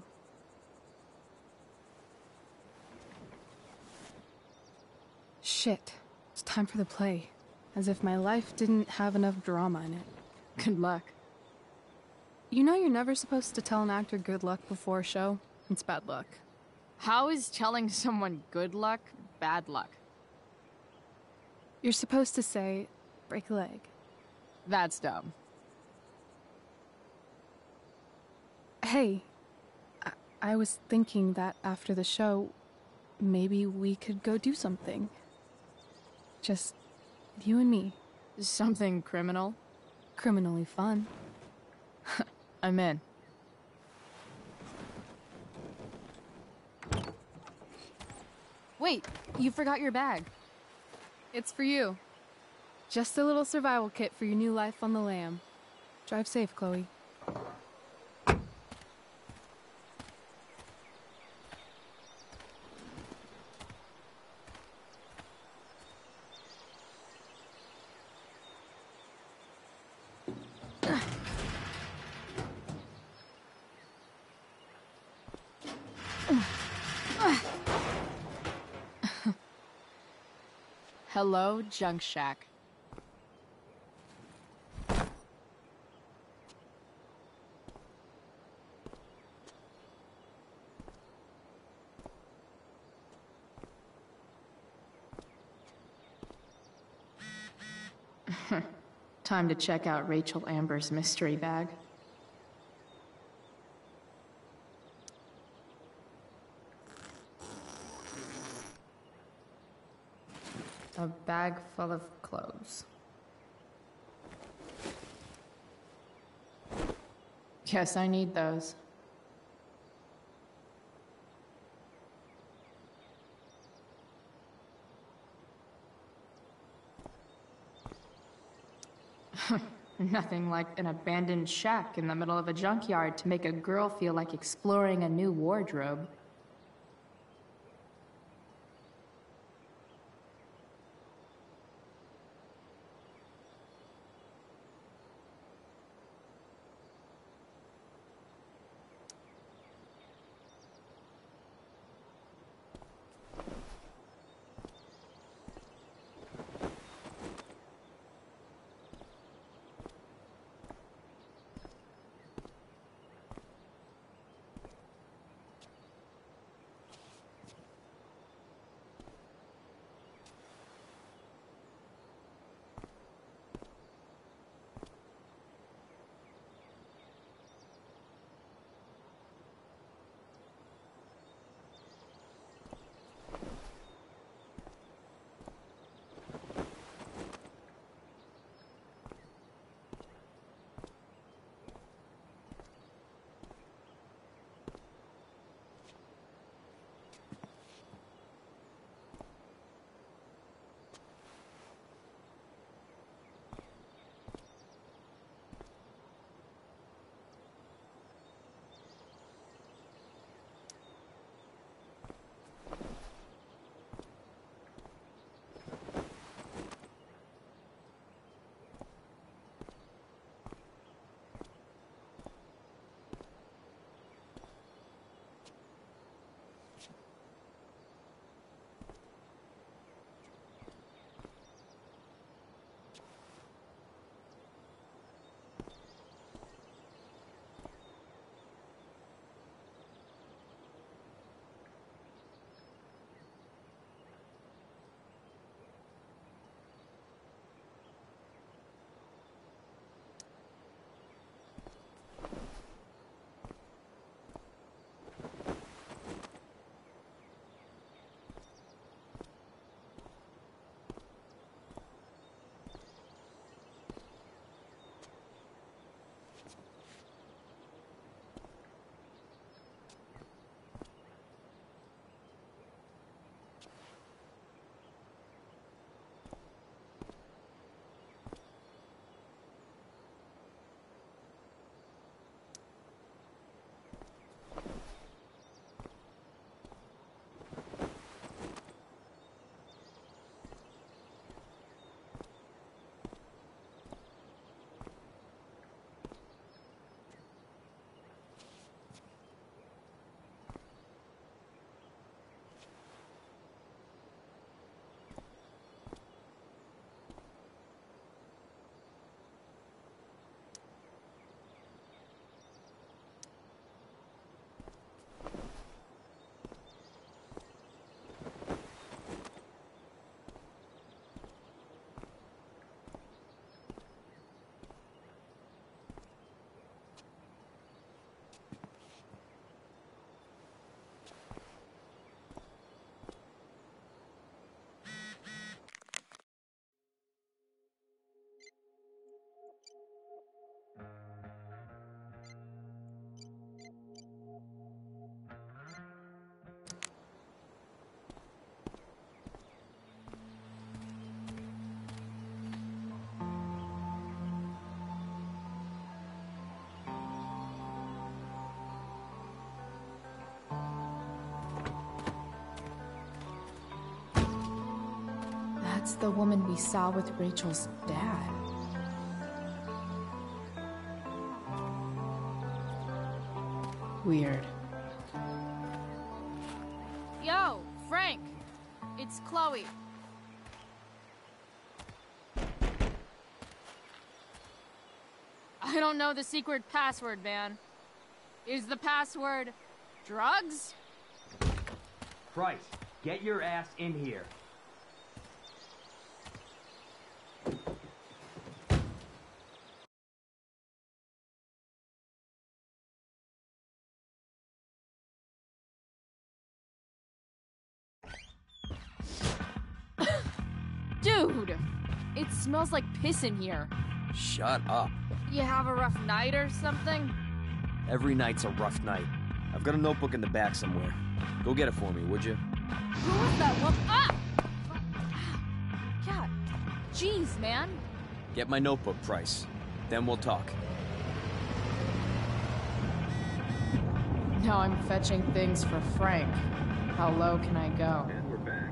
Shit. It's time for the play. As if my life didn't have enough drama in it. Good luck. You know you're never supposed to tell an actor good luck before a show? It's bad luck. How is telling someone good luck bad luck? You're supposed to say, break a leg. That's dumb. Hey, I was thinking that after the show, maybe we could go do something. Just you and me. Something criminal? Criminally fun. I'm in. Wait, you forgot your bag. It's for you. Just a little survival kit for your new life on the lam. Drive safe, Chloe. Hello, Junk Shack. Time to check out Rachel Amber's mystery bag. A bag full of clothes. Yes, I need those. Nothing like an abandoned shack in the middle of a junkyard to make a girl feel like exploring a new wardrobe. That's the woman we saw with Rachel's dad. Weird. Yo, Frank! It's Chloe. I don't know the secret password, man. Is the password drugs? Price, get your ass in here. Dude! It smells like piss in here. Shut up. You have a rough night or something? Every night's a rough night. I've got a notebook in the back somewhere. Go get it for me, would you? Who was that one? Ah! God. Jeez, man. Get my notebook, Price. Then we'll talk. Now I'm fetching things for Frank. How low can I go? And we're back.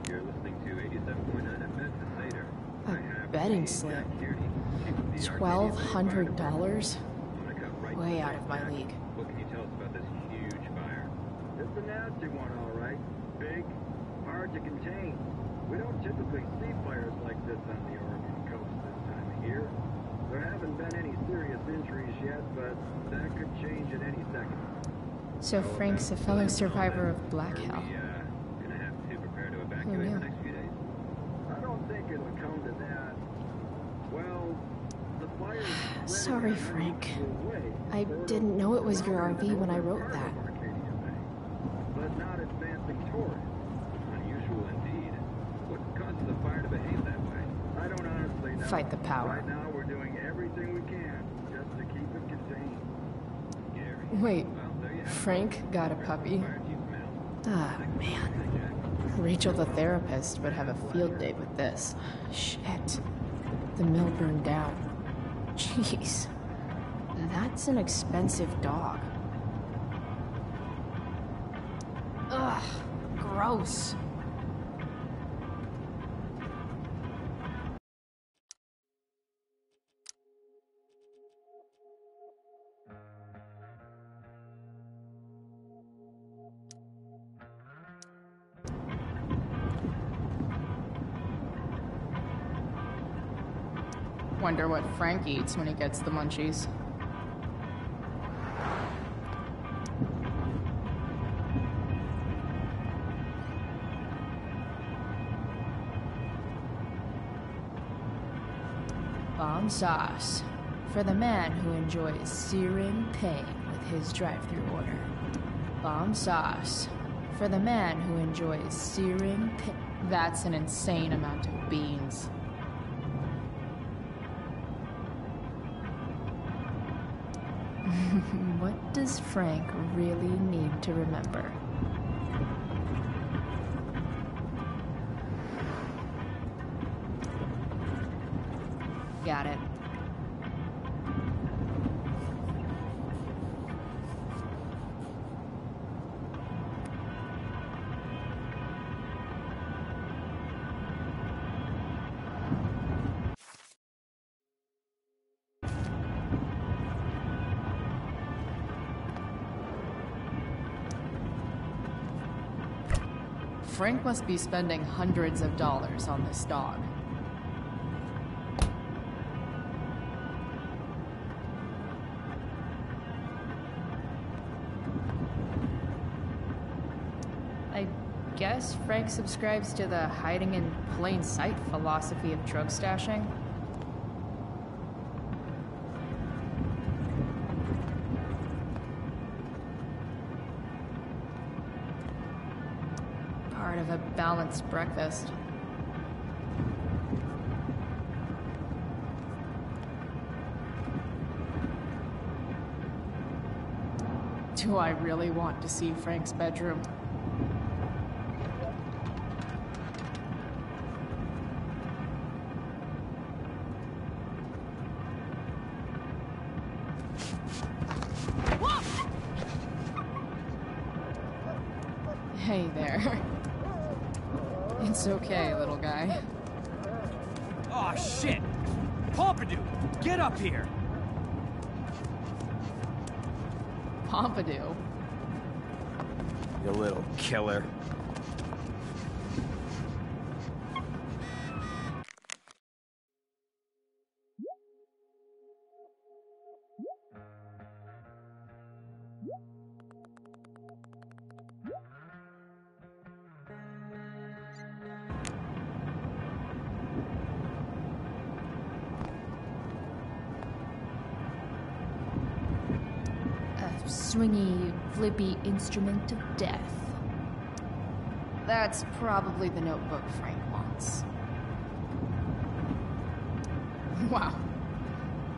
You're listening to 87.9 FM Decider. A betting slip. $1,200? Way out of my league. What can you tell us about this huge fire? It's a nasty one, all right. Big, hard to contain. We don't typically see fires like this on the Oregon coast this time of year. There haven't been any serious injuries yet, but that could change at any second. So Frank's a fellow survivor of Black Hell. Gonna have to prepare to evacuate the next few days. I don't think it'll come to that. Well, the fire's Sorry, Frank. I didn't know it was your RV when I wrote that. But not advancing toward it. Unusual indeed. What causes a fire to behave that way? I don't honestly know. Fight the power. Right now we're doing everything we can just to keep it contained. Gary. Wait, Frank got a puppy? Ah, man. Rachel the therapist would have a field day with this. Shit. The mill burned down. Jeez. That's an expensive dog. Ugh, gross. Wonder what Frank eats when he gets the munchies. Bomb sauce. For the man who enjoys searing pain with his drive-thru order. Bomb sauce. For the man who enjoys searing pain. That's an insane amount of beans. What does Frank really need to remember? Got it. Frank must be spending hundreds of dollars on this dog. I guess Frank subscribes to the hiding in plain sight philosophy of drug stashing. Part of a balanced breakfast. Do I really want to see Frank's bedroom? Hey there. It's okay, little guy. Aw, shit! Pompidou, get up here! Pompidou? You little killer. swingy, flippy instrument of death. That's probably the notebook Frank wants. Wow.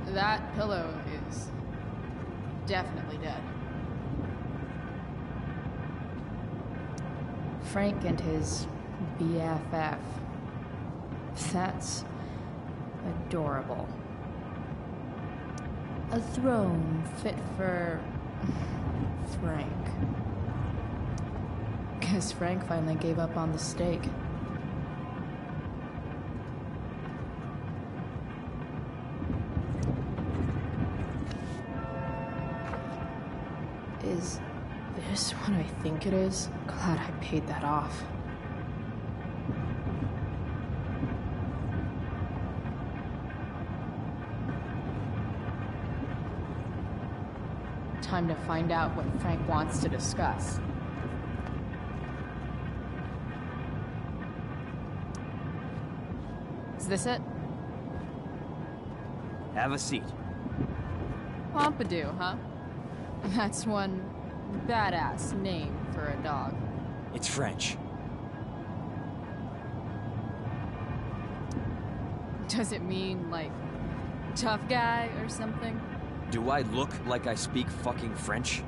That pillow is definitely dead. Frank and his BFF. That's adorable. A throne fit for Frank. Guess Frank finally gave up on the steak. Is this what I think it is? Glad I paid that off. Time to find out what Frank wants to discuss. Is this it? Have a seat. Pompidou, huh? That's one badass name for a dog. It's French. Does it mean, like, tough guy or something? Do I look like I speak fucking French?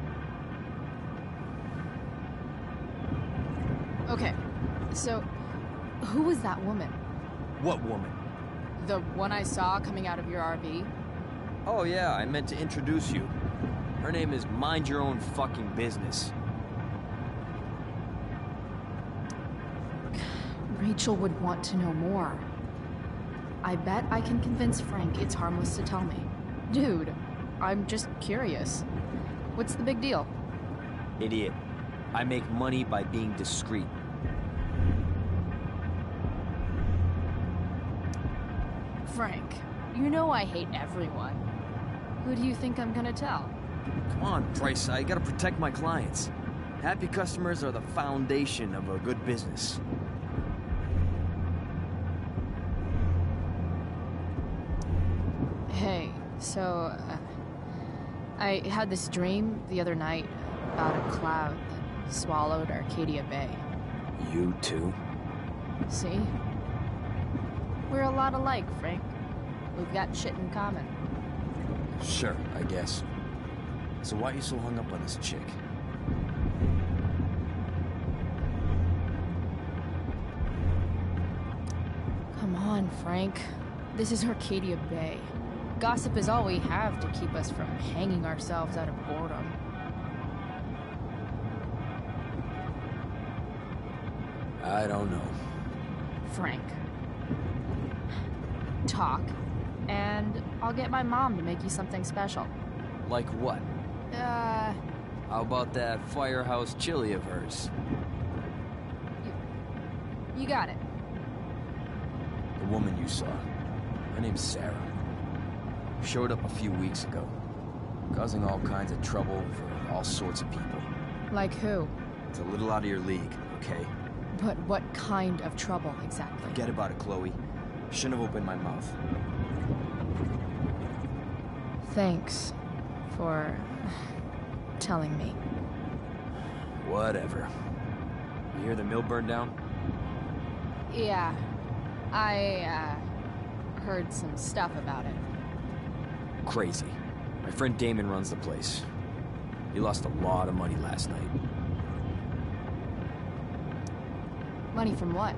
Okay, so who was that woman? What woman? The one I saw coming out of your RV? Oh yeah, I meant to introduce you. Her name is Mind Your Own Fucking Business. Rachel would want to know more. I bet I can convince Frank it's harmless to tell me. Dude, I'm just curious. What's the big deal? Idiot. I make money by being discreet. Frank, you know I hate everyone. Who do you think I'm gonna tell? Come on, Bryce, I gotta protect my clients. Happy customers are the foundation of a good business. Hey, so, I had this dream the other night about a cloud that swallowed Arcadia Bay. You too? See? We're a lot alike, Frank. We've got shit in common. Sure, I guess. So why are you so hung up on this chick? Come on, Frank. This is Arcadia Bay. Gossip is all we have to keep us from hanging ourselves out of boredom. I don't know. Frank. Talk, and I'll get my mom to make you something special. Like what? How about that firehouse chili of hers? You got it. The woman you saw. Her name's Sarah. Showed up a few weeks ago, causing all kinds of trouble for all sorts of people. Like who? It's a little out of your league, okay? But what kind of trouble, exactly? Forget about it, Chloe. Shouldn't have opened my mouth. Thanks for telling me. Whatever. You hear the mill burned down? Yeah. I, heard some stuff about it. Crazy. My friend Damon runs the place. He lost a lot of money last night. Money from what?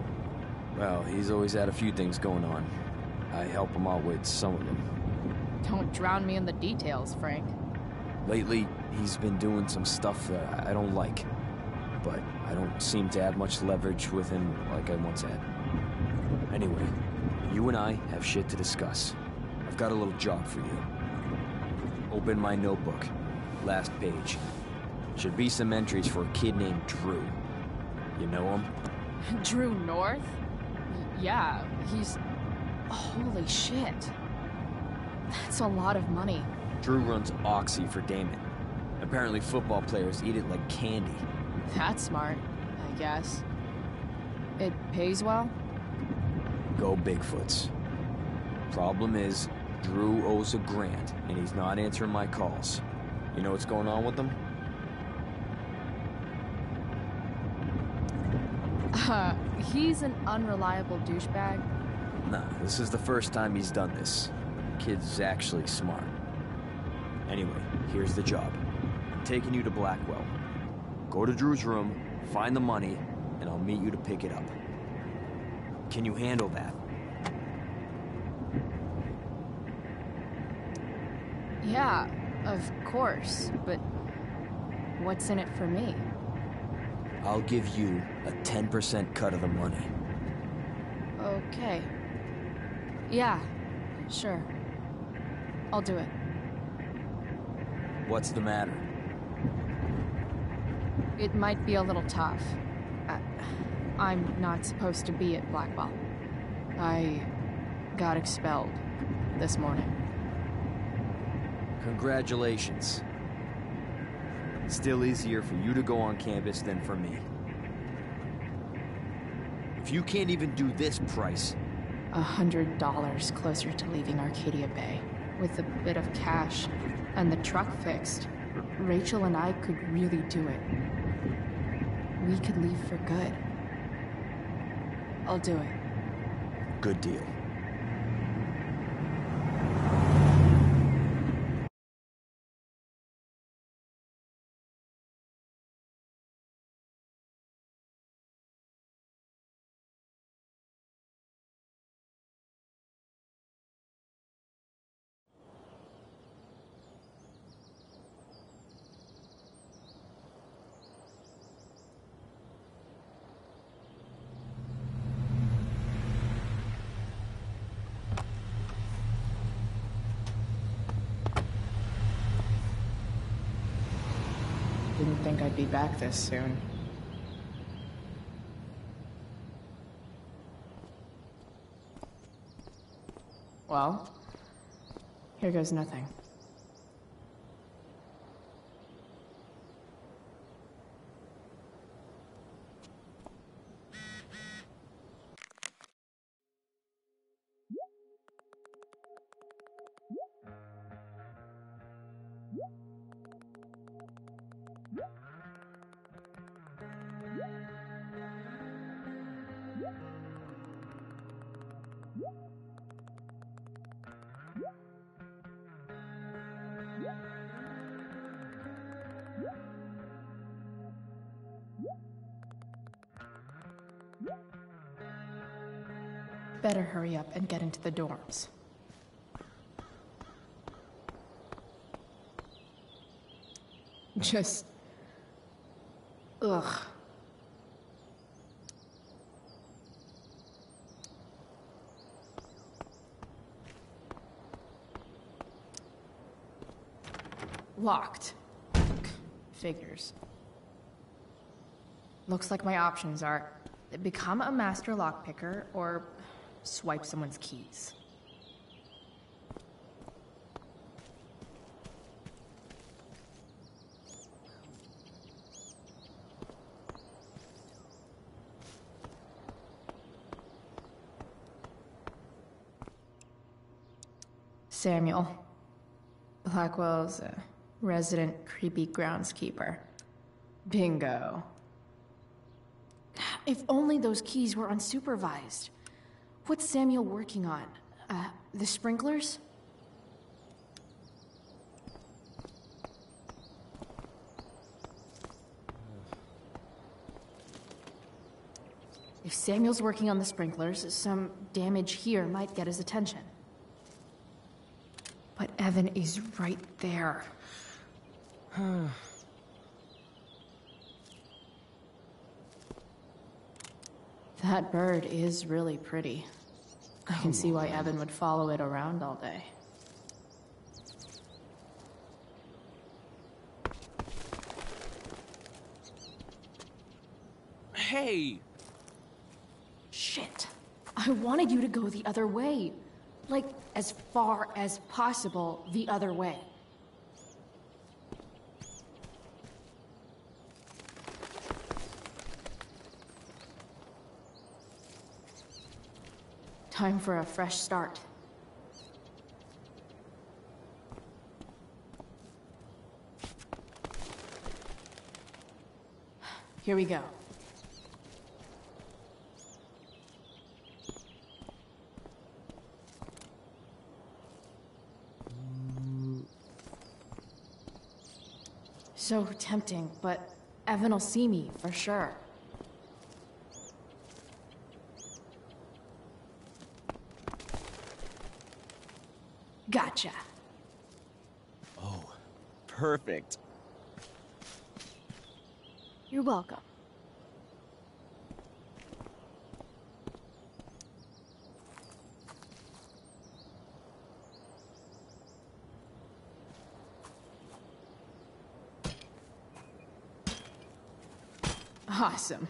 Well, he's always had a few things going on. I help him out with some of them. Don't drown me in the details, Frank. Lately, he's been doing some stuff that I don't like. But I don't seem to have much leverage with him like I once had. Anyway, you and I have shit to discuss. I've got a little job for you. Open my notebook. Last page. Should be some entries for a kid named Drew. You know him? Drew North? Yeah, he's... Holy shit. That's a lot of money. Drew runs Oxy for Damon. Apparently football players eat it like candy. That's smart, I guess. It pays well? Go Bigfoots. Problem is, Drew owes a grant, and he's not answering my calls. You know what's going on with him? He's an unreliable douchebag. Nah, this is the first time he's done this. Kid's actually smart. Anyway, here's the job. I'm taking you to Blackwell. Go to Drew's room, find the money, and I'll meet you to pick it up. Can you handle that? Yeah, of course, but what's in it for me? I'll give you a 10% cut of the money. Okay. Yeah, sure. I'll do it. What's the matter? It might be a little tough. I'm not supposed to be at Blackwell. I got expelled this morning. Congratulations. Still easier for you to go on campus than for me. If you can't even do this price... $100 closer to leaving Arcadia Bay. With a bit of cash and the truck fixed, Rachel and I could really do it. We could leave for good. I'll do it. Good deal. Didn't think I'd be back this soon. Well, here goes nothing. Better hurry up and get into the dorms. Just... ugh. Locked. Figures. Looks like my options are become a master lockpicker or swipe someone's keys. Samuel. Blackwell's resident creepy groundskeeper. Bingo. If only those keys were unsupervised. What's Samuel working on? The sprinklers? If Samuel's working on the sprinklers, some damage here might get his attention. But Evan is right there. That bird is really pretty. I can see why Evan would follow it around all day. Hey! Shit. I wanted you to go the other way. Like, as far as possible the other way. Time for a fresh start. Here we go. so tempting, but Evan will see me for sure. Gotcha. Oh, perfect. You're welcome. Awesome.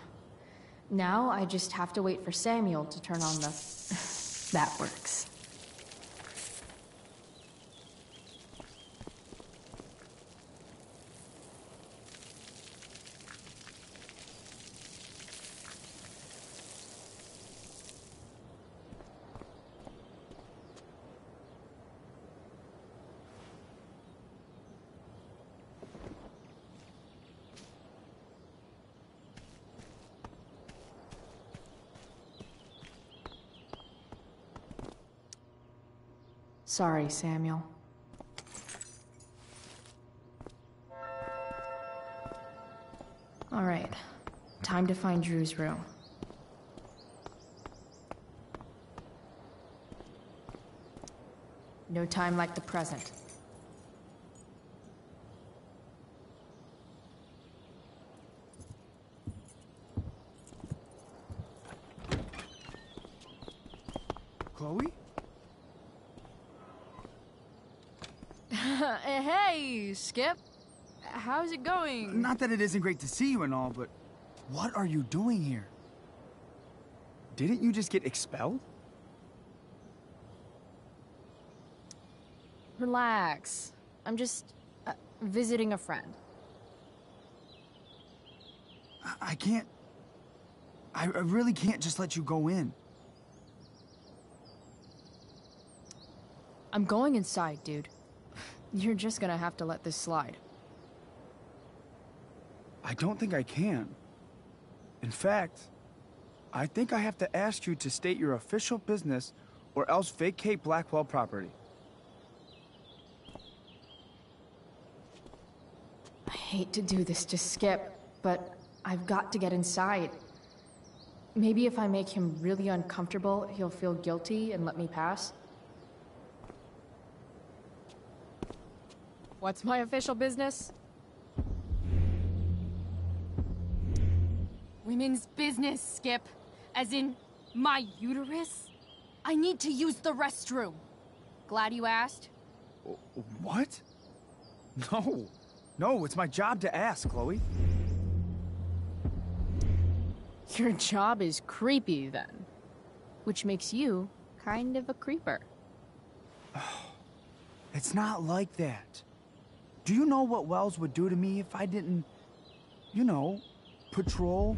Now I just have to wait for Samuel to turn on the... That works. Sorry, Samuel. All right, time to find Drew's room. No time like the present. Chloe? Hey, Skip. How's it going? Not that it isn't great to see you and all, but what are you doing here? Didn't you just get expelled? Relax. I'm just visiting a friend. I can't... I really can't just let you go in. I'm going inside, dude. You're just gonna have to let this slide. I don't think I can. In fact, I think I have to ask you to state your official business or else vacate Blackwell property. I hate to do this to Skip, but I've got to get inside. Maybe if I make him really uncomfortable, he'll feel guilty and let me pass. What's my official business? Women's business, Skip. As in, my uterus? I need to use the restroom. Glad you asked? What? No. No, it's my job to ask, Chloe. Your job is creepy, then. Which makes you kind of a creeper. It's not like that. Do you know what Wells would do to me if I didn't, you know, patrol?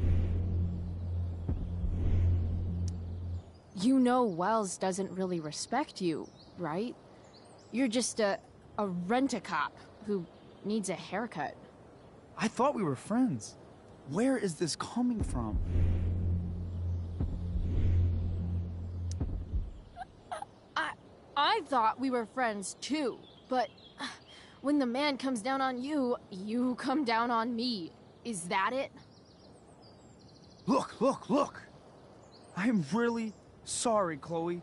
You know Wells doesn't really respect you, right? You're just a rent-a-cop who needs a haircut. I thought we were friends. Where is this coming from? I thought we were friends too, but when the man comes down on you, you come down on me. Is that it? Look, look, look! I am really sorry, Chloe.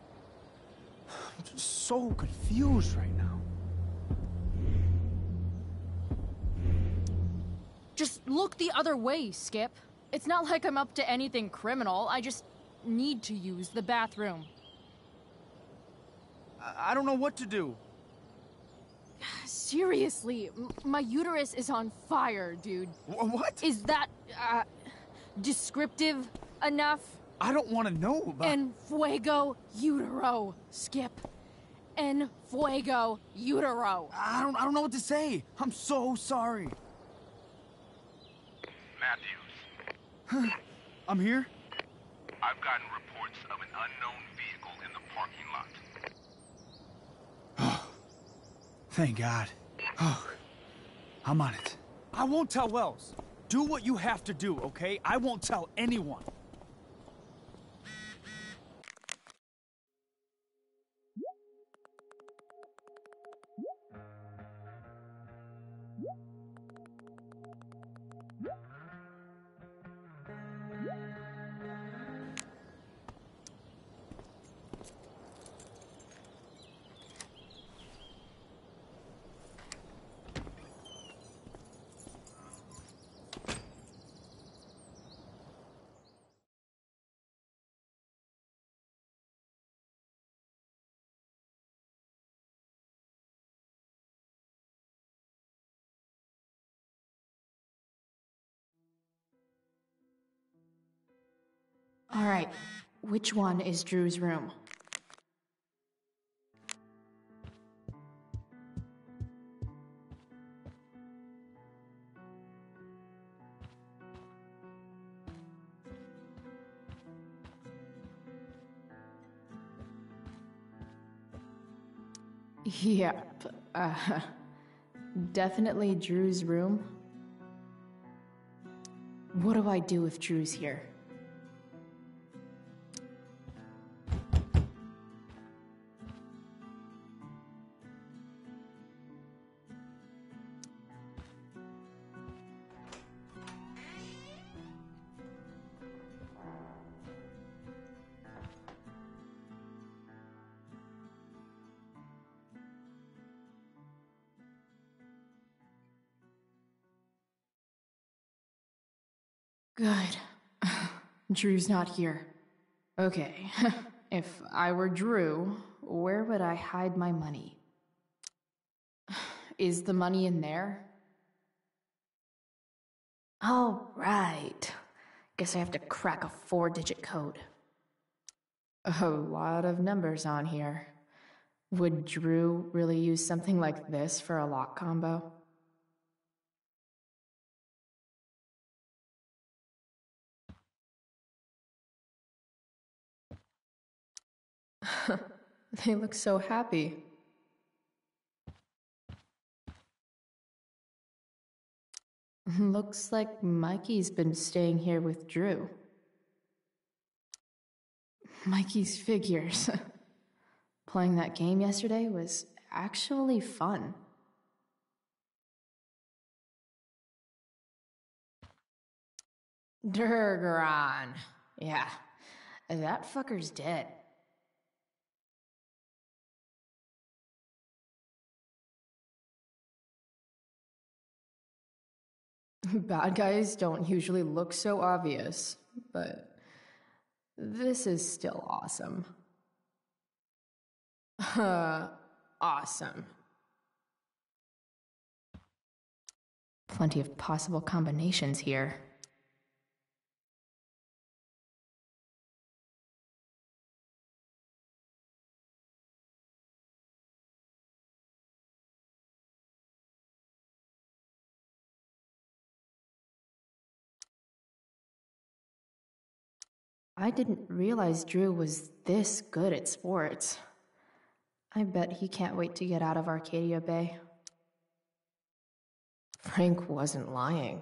I'm just so confused right now. Just look the other way, Skip. It's not like I'm up to anything criminal. I just need to use the bathroom. I don't know what to do. Seriously, my uterus is on fire, dude. What? Is that, descriptive enough? I don't want to know about... En fuego utero, Skip. En fuego utero. I don't know what to say. I'm so sorry. Matthews. I'm here? I've gotten reports of an unknown vehicle in the parking lot. Oh, thank God. Oh, I'm on it. I won't tell Wells. Do what you have to do, okay? I won't tell anyone. Alright, which one is Drew's room? Yep, definitely Drew's room. What do I do if Drew's here? Good. Drew's not here. Okay, if I were Drew, where would I hide my money? Is the money in there? Oh, right. Guess I have to crack a 4-digit code. A lot of numbers on here. Would Drew really use something like this for a lock combo? They look so happy. Looks like Mikey's been staying here with Drew. Mikey's figures. Playing that game yesterday was actually fun. Durgaron. Yeah, that fucker's dead. Bad guys don't usually look so obvious, but this is still awesome. Awesome. Plenty of possible combinations here. I didn't realize Drew was this good at sports. I bet he can't wait to get out of Arcadia Bay. Frank wasn't lying.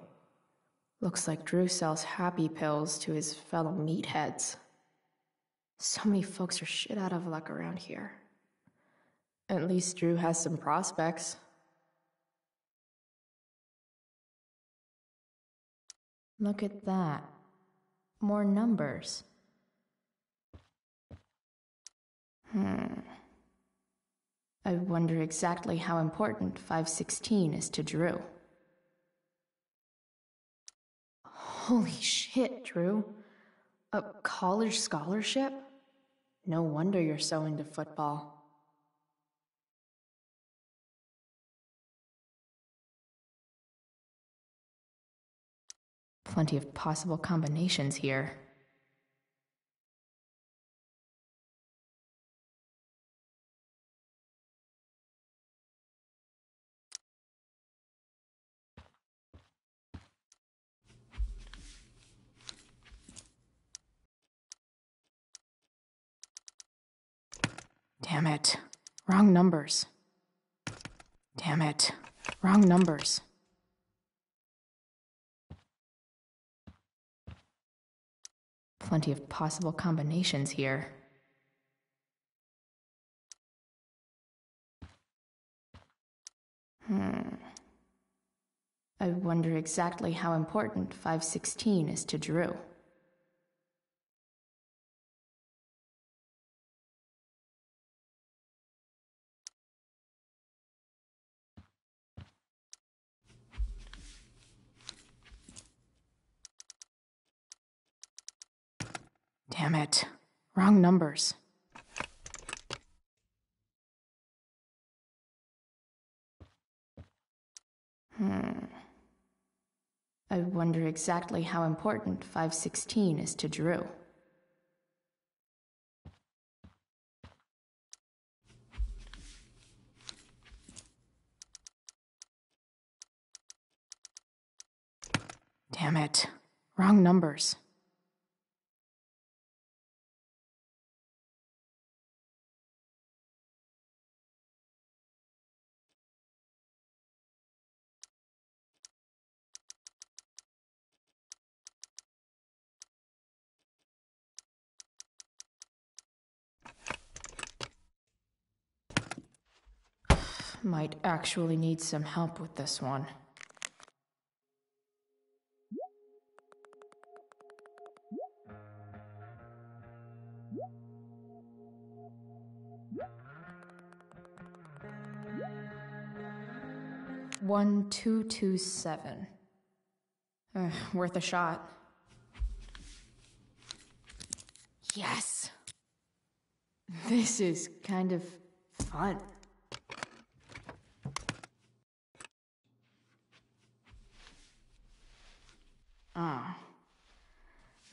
Looks like Drew sells happy pills to his fellow meatheads. So many folks are shit out of luck around here. At least Drew has some prospects. Look at that. More numbers. I wonder exactly how important 516 is to Drew. Holy shit, Drew. A college scholarship? No wonder you're so into football. Plenty of possible combinations here. Damn it. Wrong numbers. Damn it. Wrong numbers. Plenty of possible combinations here. I wonder exactly how important 516 is to Drew. Damn it. Wrong numbers. I wonder exactly how important 516 is to Drew. Damn it. Wrong numbers. Might actually need some help with this one. $1,227. Worth a shot. Yes! This is kind of fun. Ah.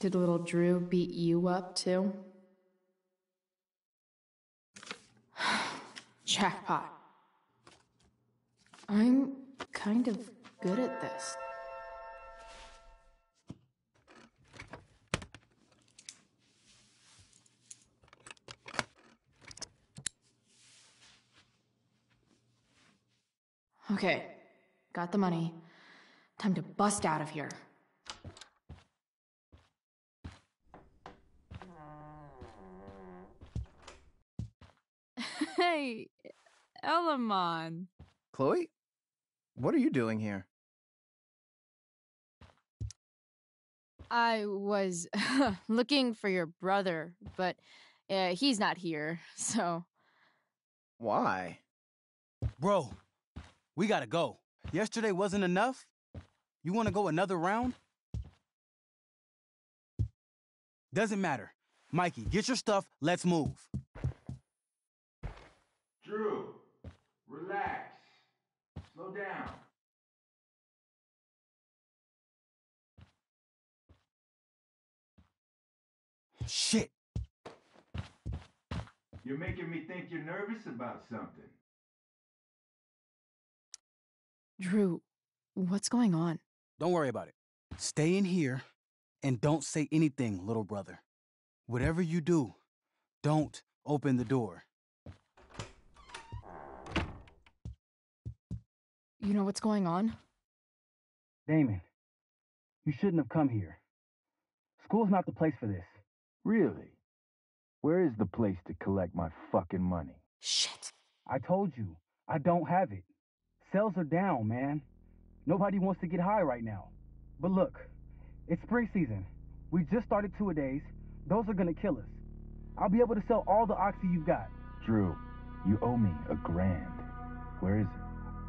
Did little Drew beat you up, too? Jackpot. I'm kind of good at this. Okay, got the money. Time to bust out of here. Hey, Elamon. Chloe? What are you doing here? I was looking for your brother, but he's not here, so... Why? Bro, we gotta go. Yesterday wasn't enough? You wanna go another round? Doesn't matter. Mikey, get your stuff, let's move. Drew, relax. Slow down. Shit. You're making me think you're nervous about something. Drew, what's going on? Don't worry about it. Stay in here and don't say anything, little brother. Whatever you do, don't open the door. You know what's going on? Damon, you shouldn't have come here. School's not the place for this. Really? Where is the place to collect my fucking money? Shit. I told you, I don't have it. Sales are down, man. Nobody wants to get high right now. But look, it's spring season. We just started two-a-days. Those are gonna kill us. I'll be able to sell all the oxy you've got. Drew, you owe me $1,000. Where is it?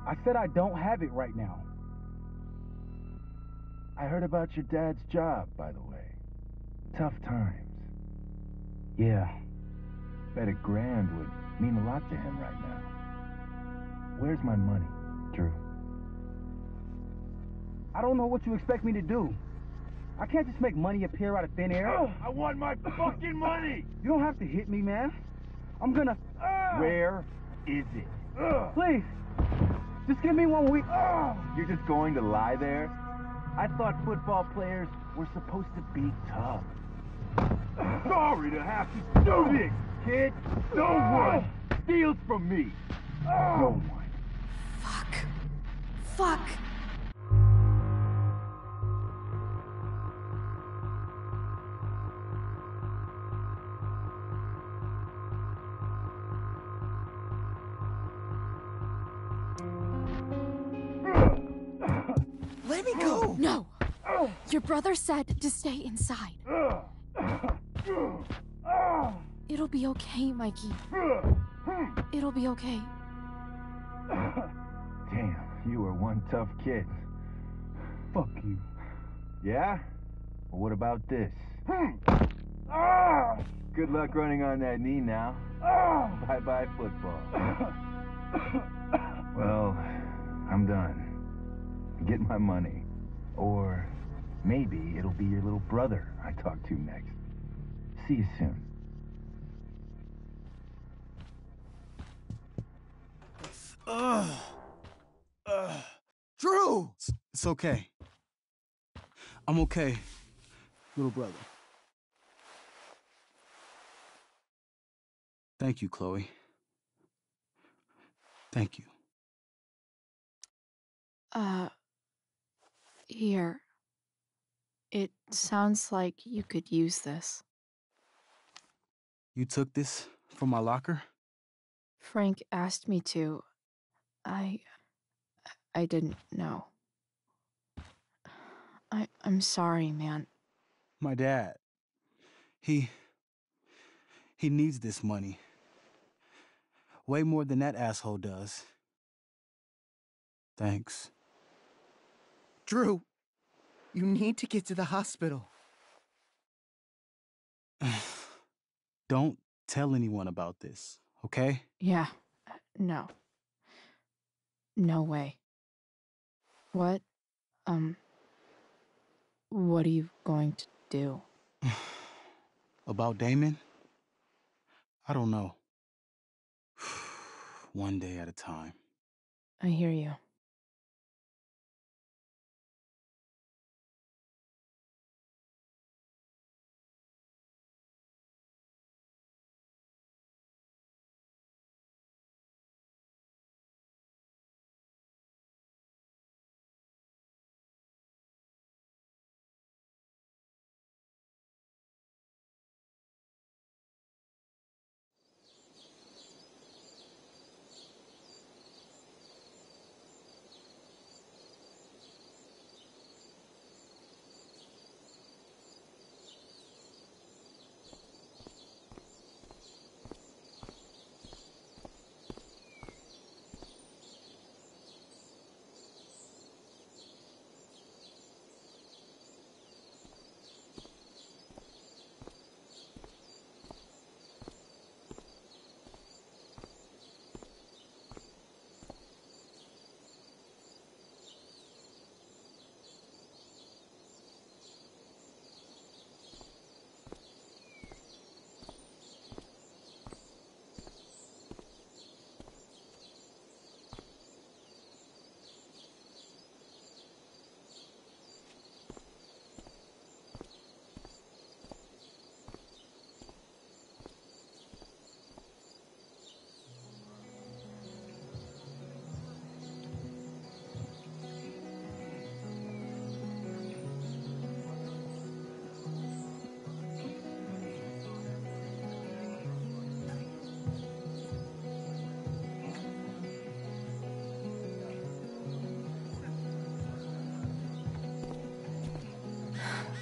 I said I don't have it right now. I heard about your dad's job, by the way. Tough times. Yeah. Bet $1,000 would mean a lot to him right now. Where's my money, Drew? I don't know what you expect me to do. I can't just make money appear out of thin air. I want my fucking money! You don't have to hit me, man. I'm gonna... Where is it? Please, just give me 1 week. You're just going to lie there? I thought football players were supposed to be tough. Sorry to have to do this, kid. No one steals from me. No one. Fuck. Let me go. No. Your brother said to stay inside. It'll be okay, Mikey. It'll be okay. Damn, you were one tough kid. Fuck you. Yeah? Well, what about this? Good luck running on that knee now. Bye-bye football. Well, I'm done. Get my money. Or maybe it'll be your little brother I talk to next. See you soon. Drew! It's okay. I'm okay, little brother. Thank you, Chloe. Thank you. Here. It sounds like you could use this. You took this from my locker? Frank asked me to. I didn't know. I'm sorry, man. My dad. He needs this money. Way more than that asshole does. Thanks. Drew, you need to get to the hospital. Don't tell anyone about this, okay? Yeah. No. No way. What are you going to do? About Damon? I don't know. One day at a time. I hear you.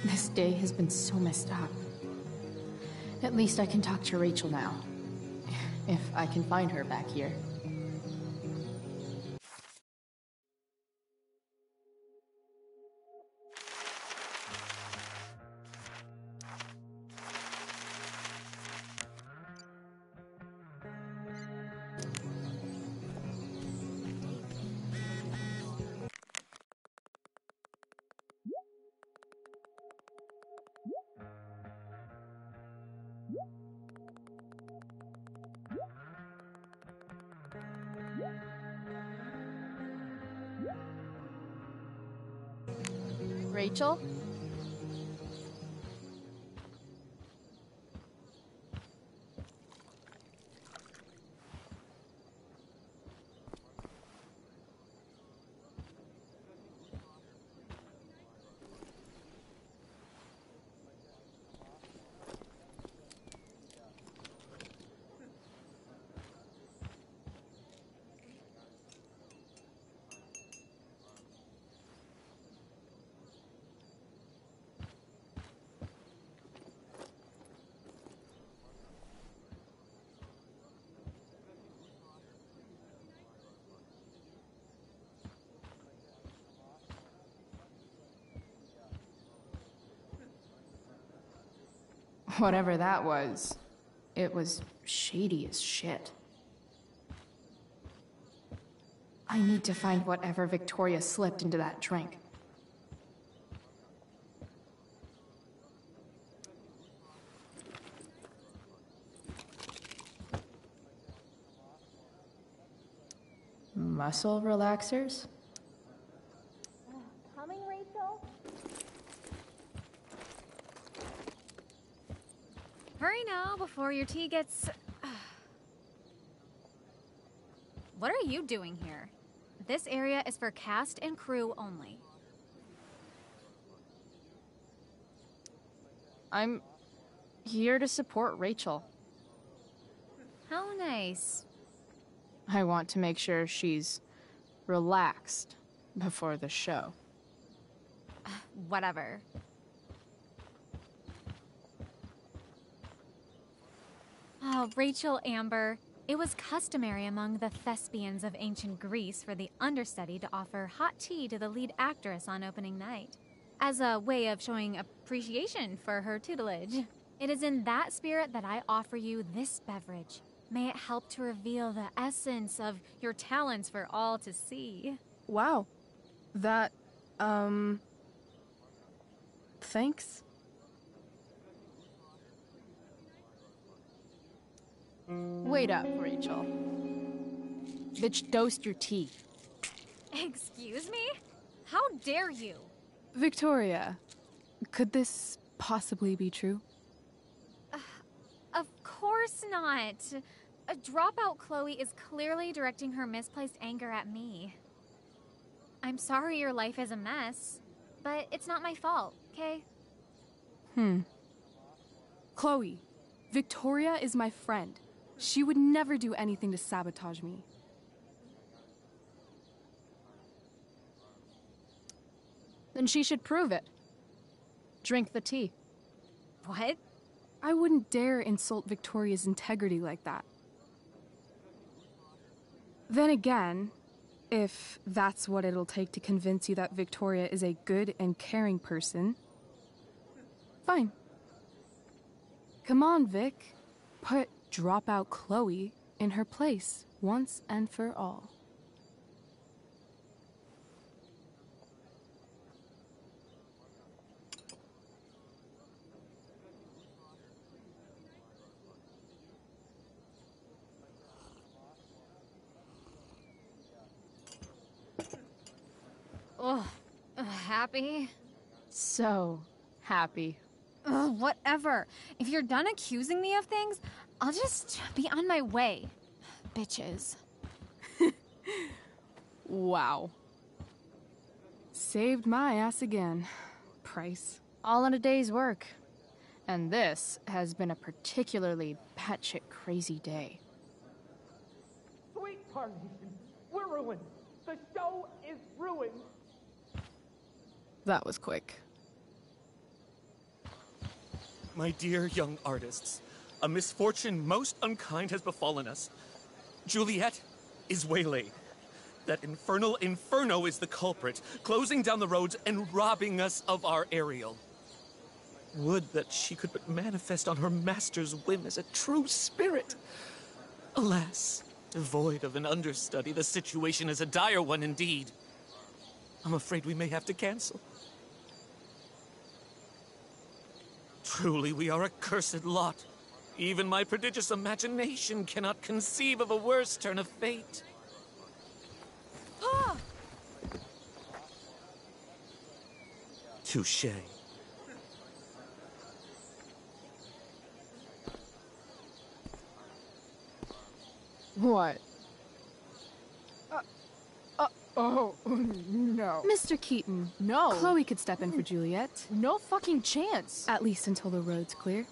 This day has been so messed up. At least I can talk to Rachel now. If I can find her back here. Rachel? Whatever that was, it was shady as shit. I need to find whatever Victoria slipped into that drink. Muscle relaxers? Coming, Rachel? Hurry now before your tea gets... What are you doing here? This area is for cast and crew only. I'm here to support Rachel. How nice. I want to make sure she's relaxed before the show. Whatever. Oh, Rachel Amber. It was customary among the thespians of ancient Greece for the understudy to offer hot tea to the lead actress on opening night, as a way of showing appreciation for her tutelage. It is in that spirit that I offer you this beverage. May it help to reveal the essence of your talents for all to see. Wow. That, thanks. Wait up, Rachel. Bitch, dosed your tea. Excuse me? How dare you? Victoria, could this possibly be true? Of course not. A dropout Chloe is clearly directing her misplaced anger at me. I'm sorry your life is a mess, but it's not my fault, okay? Chloe, Victoria is my friend. She would never do anything to sabotage me. Then she should prove it. Drink the tea. What? I wouldn't dare insult Victoria's integrity like that. Then again, if that's what it'll take to convince you that Victoria is a good and caring person, fine. Come on, Vic. Put dropout Chloe in her place once and for all. Ugh. Happy? So happy. Ugh, whatever. If you're done accusing me of things, I'll just be on my way. Bitches. Wow. Saved my ass again, Price. All in a day's work. And this has been a particularly batshit crazy day. Sweet Carnation, we're ruined. The show is ruined. That was quick. My dear young artists, a misfortune most unkind has befallen us. Juliet is waylaid. That infernal Inferno is the culprit, closing down the roads and robbing us of our Ariel. Would that she could but manifest on her master's whim as a true spirit. Alas, devoid of an understudy, the situation is a dire one indeed. I'm afraid we may have to cancel. Truly, we are a cursed lot. Even my prodigious imagination cannot conceive of a worse turn of fate. Ah! Touché. What? Oh, no. Mr. Keaton. No. Chloe could step in for Juliet. No fucking chance. At least until the road's clear.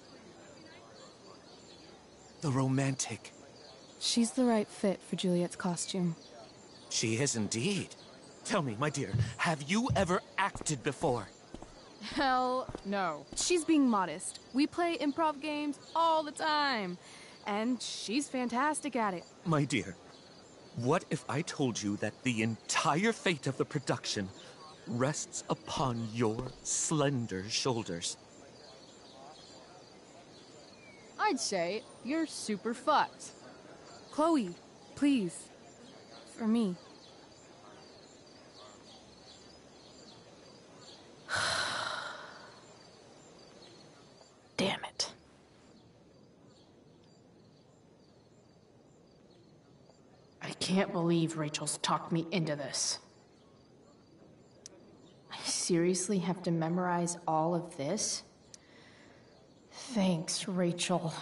The romantic. She's the right fit for Juliet's costume. She is indeed. Tell me, my dear, have you ever acted before? Hell no. She's being modest. We play improv games all the time. And she's fantastic at it. My dear, what if I told you that the entire fate of the production rests upon your slender shoulders? I'd say you're super fucked. Chloe, please. For me. Damn it. I can't believe Rachel's talked me into this. I seriously have to memorize all of this? Thanks, Rachel.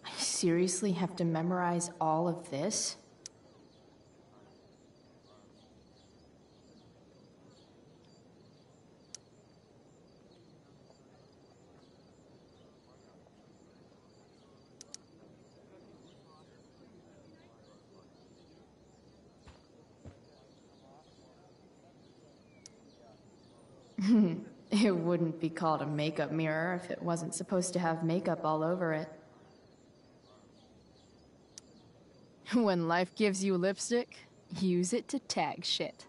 I seriously have to memorize all of this? It wouldn't be called a makeup mirror if it wasn't supposed to have makeup all over it. When life gives you lipstick, use it to tag shit.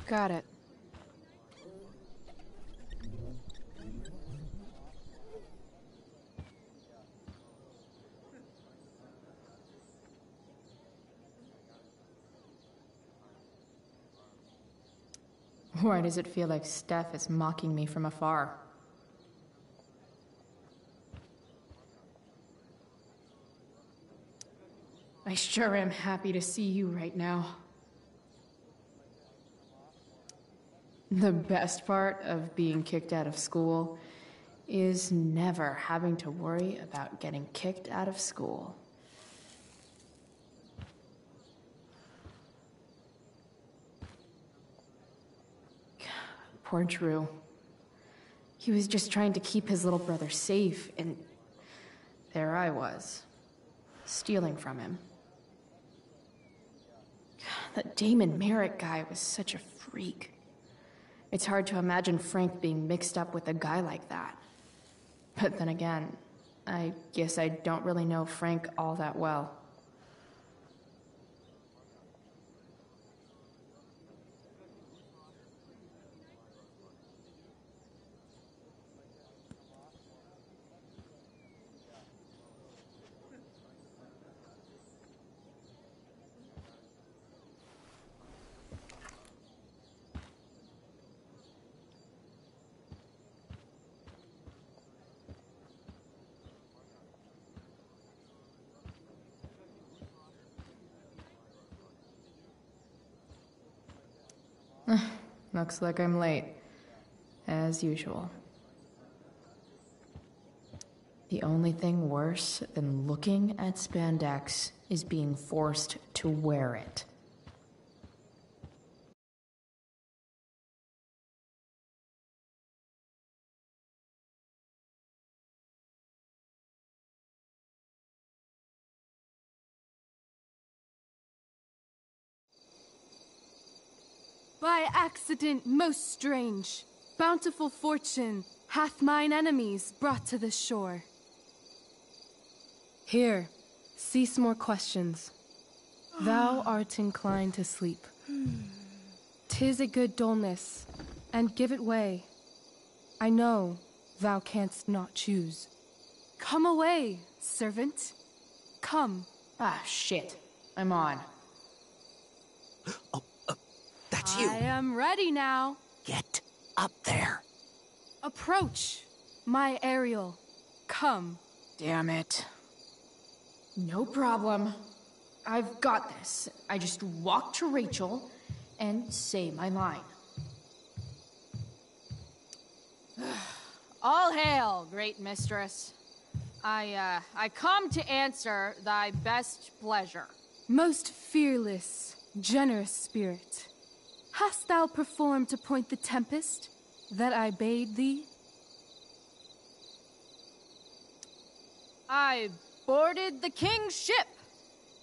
Got it. Why does it feel like Steph is mocking me from afar? I sure am happy to see you right now. The best part of being kicked out of school is never having to worry about getting kicked out of school. Poor Drew. He was just trying to keep his little brother safe, and there I was, stealing from him. That Damon Merritt guy was such a freak. It's hard to imagine Frank being mixed up with a guy like that. But then again, I guess I don't really know Frank all that well. Looks like I'm late, as usual. The only thing worse than looking at spandex is being forced to wear it. By accident most strange, bountiful fortune hath mine enemies brought to the shore. Here, cease more questions. Thou art inclined to sleep. 'Tis a good dullness, and give it way. I know thou canst not choose. Come away, servant. Come. Ah, shit. I'm on. That's you. I am ready now. Get up there. Approach, my Ariel. Come. Damn it. No problem. I've got this. I just walk to Rachel and say my line. All hail, great mistress. I come to answer thy best pleasure. Most fearless, generous spirit, hast thou performed to point the tempest that I bade thee? I boarded the king's ship.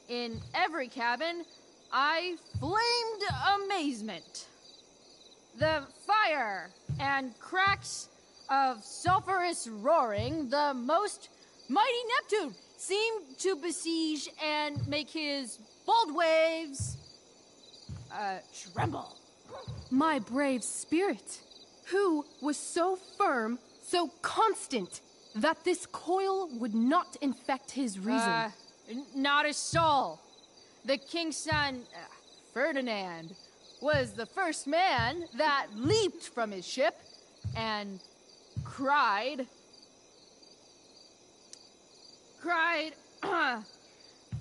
In every cabin, I flamed amazement. The fire and cracks of sulphurous roaring, the most mighty Neptune seemed to besiege and make his bold waves tremble. My brave spirit, who was so firm, so constant, that this coil would not infect his reason. Not a soul. The king's son, Ferdinand, was the first man that leaped from his ship and cried,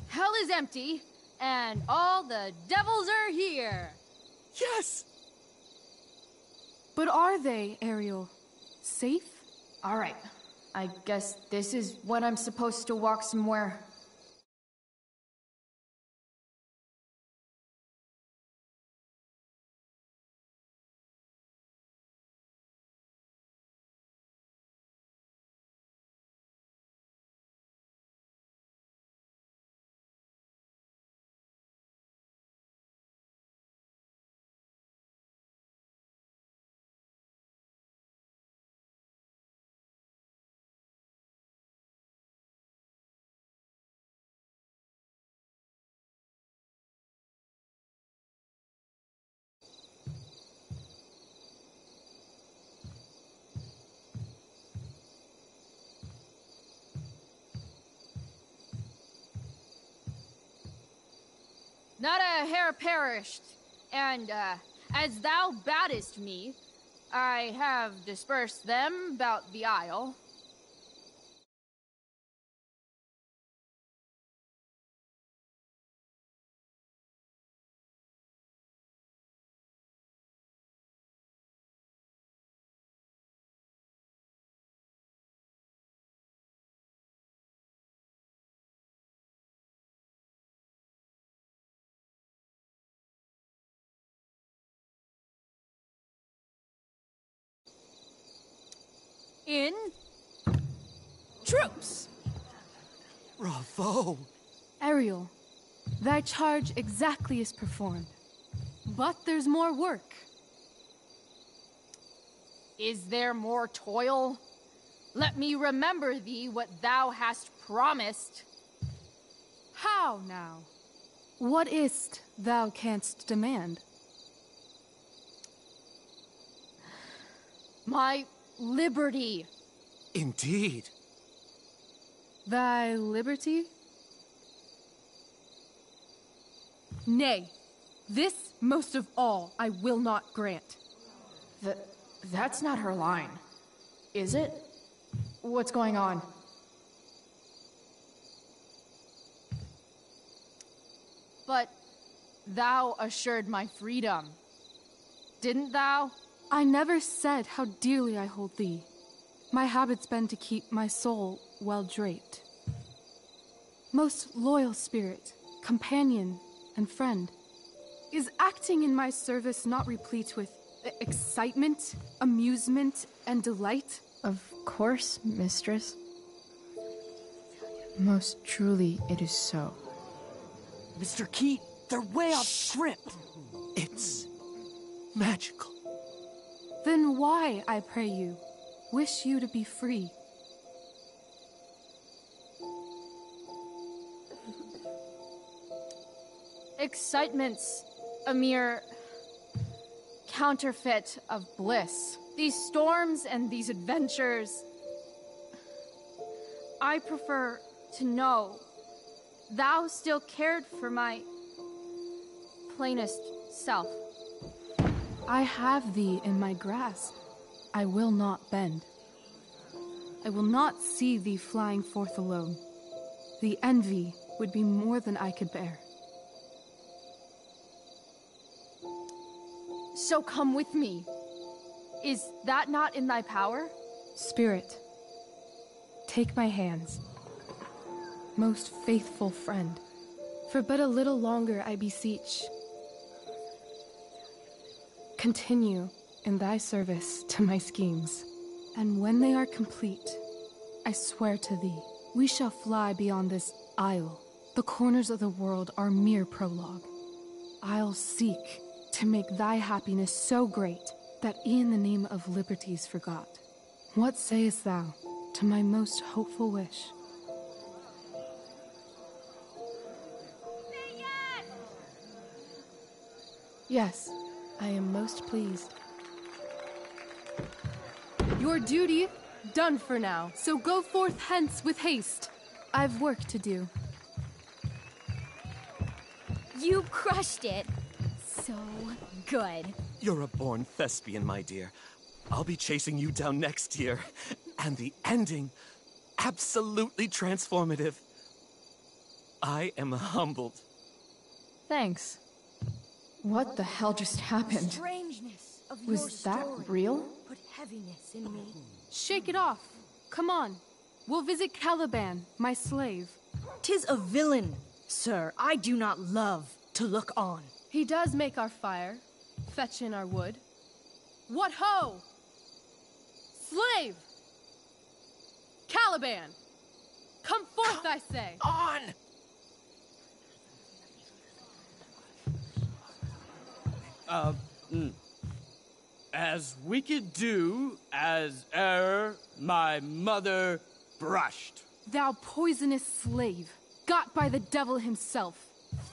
hell is empty, and all the devils are here. Yes! But are they, Ariel? Safe? All right. I guess this is when I'm supposed to walk somewhere. Not a hair perished, and as thou badest me, I have dispersed them about the isle. In troops. Bravo! Ariel, thy charge exactly is performed. But there's more work. Is there more toil? Let me remember thee what thou hast promised. How now? What is't thou canst demand? My liberty. Indeed. Thy liberty? Nay, this most of all I will not grant. That's not her line, is it? What's going on? But thou assured my freedom, didn't thou? I never said how dearly I hold thee. My habit's been to keep my soul well draped. Most loyal spirit, companion, and friend, is acting in my service not replete with excitement, amusement, and delight? Of course, mistress. Most truly it is so. Mr. Keat, they're way off script. It's magical. Then why, I pray you, wish you to be free? Excitement's a mere counterfeit of bliss. These storms and these adventures, I prefer to know thou still cared for my plainest self. I have thee in my grasp. I will not bend. I will not see thee flying forth alone. The envy would be more than I could bear. So come with me. Is that not in thy power? Spirit, take my hands. Most faithful friend, for but a little longer I beseech. Continue in thy service to my schemes, and when they are complete, I swear to thee, we shall fly beyond this isle. The corners of the world are mere prologue. I'll seek to make thy happiness so great that e'en the name of liberty's forgot. What sayest thou to my most hopeful wish? Yes, I am most pleased. Your duty done for now, so go forth hence with haste. I've work to do. You crushed it. So good. You're a born thespian, my dear. I'll be chasing you down next year. And the ending, absolutely transformative. I am humbled. Thanks. What the hell just happened? Strangeness of your Was that story real? Put heaviness in me. Shake it off. Come on. We'll visit Caliban, my slave. 'Tis a villain, sir. I do not love to look on. He does make our fire, fetch in our wood. What ho! Slave! Caliban! Come forth, I say! On! As we could do as e'er my mother brushed. Thou poisonous slave, got by the devil himself,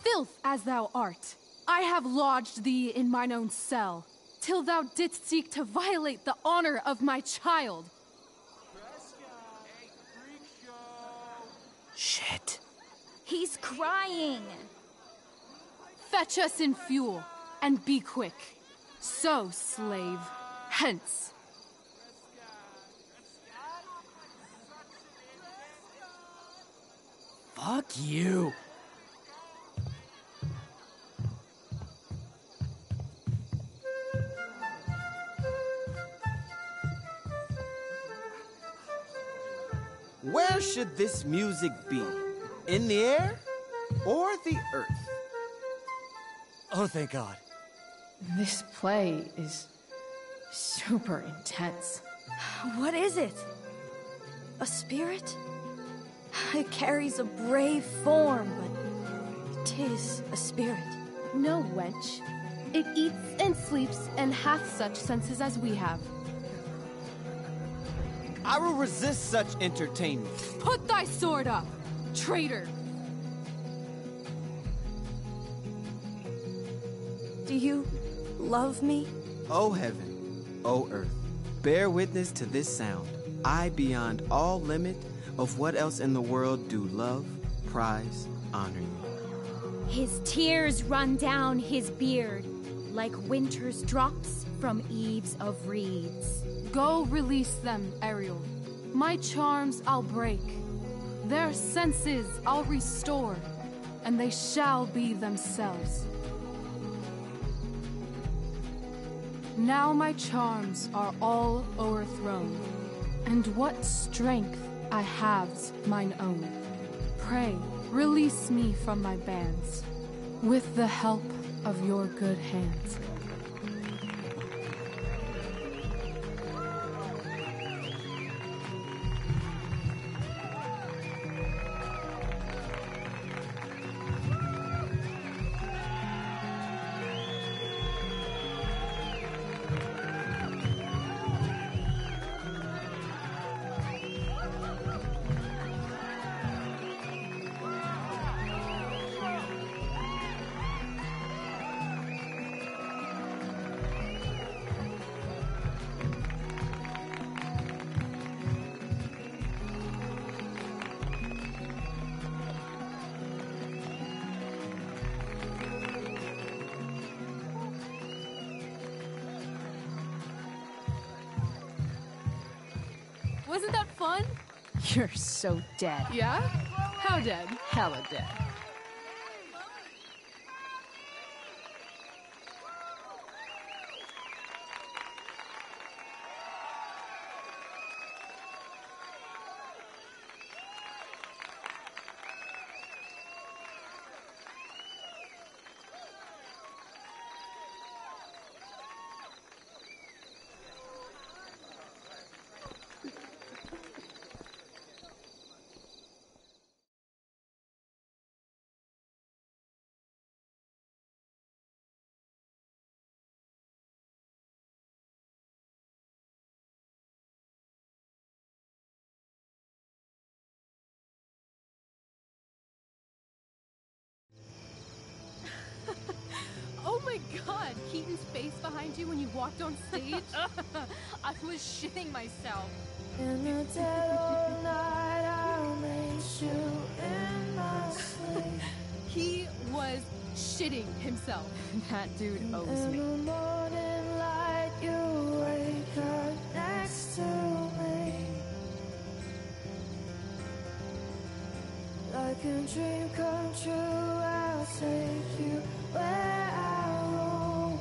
filth as thou art, I have lodged thee in mine own cell, till thou didst seek to violate the honor of my child. Shit. He's crying. Fetch us in fuel, and be quick. So, slave, hence. Fuck you. Where should this music be? In the air or the earth? Oh, thank God. This play is super intense. What is it? A spirit? It carries a brave form, but 'tis a spirit. No, wench. It eats and sleeps and hath such senses as we have. I will resist such entertainment. Put thy sword up, traitor! Do you love me? O heaven, O earth, bear witness to this sound. I, beyond all limit of what else in the world do love, prize, honor you. His tears run down his beard like winter's drops from eaves of reeds. Go release them, Ariel. My charms I'll break. Their senses I'll restore, and they shall be themselves. Now my charms are all o'erthrown, and what strength I have's mine own. Pray, release me from my bands, with the help of your good hands. Wasn't that fun? You're so dead. Yeah? How dead? Hella dead. Oh my god, Keaton's face behind you when you walked on stage? I was shitting myself. In the dead of night, I'll make you in my sleep. He was shitting himself. That dude owes In me. the morning light, you wake up next to me. Like a dream come true, I'll take you where I roam.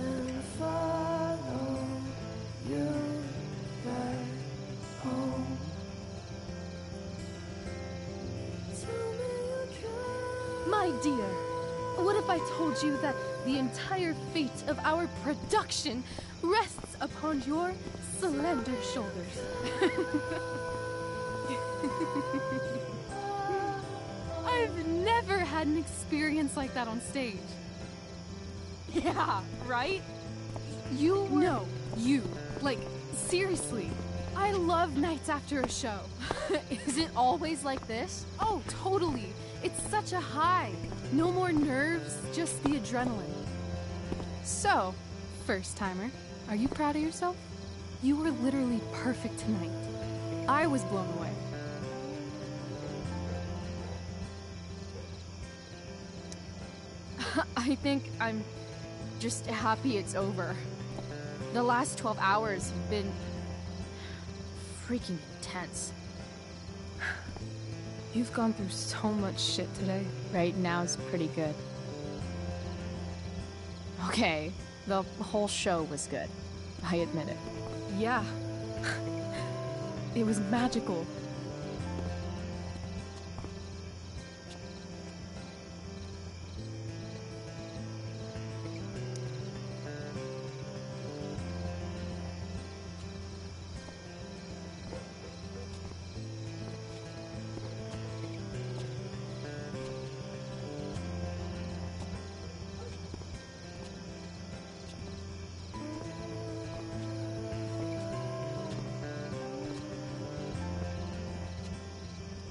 And follow you back home. Tell me you can. My dear, what if I told you that the entire fate of our production rests upon your slender shoulders? I've never had an experience like that on stage. Yeah, right? You were... No, you. Like, seriously. I love nights after a show. Is it always like this? Oh, totally. It's such a high. No more nerves, just the adrenaline. So, first timer, are you proud of yourself? You were literally perfect tonight. I was blown away. I think I'm just happy it's over. The last 12 hours have been freaking intense. You've gone through so much shit today. Right now is pretty good. Okay, the whole show was good. I admit it. Yeah. It was magical.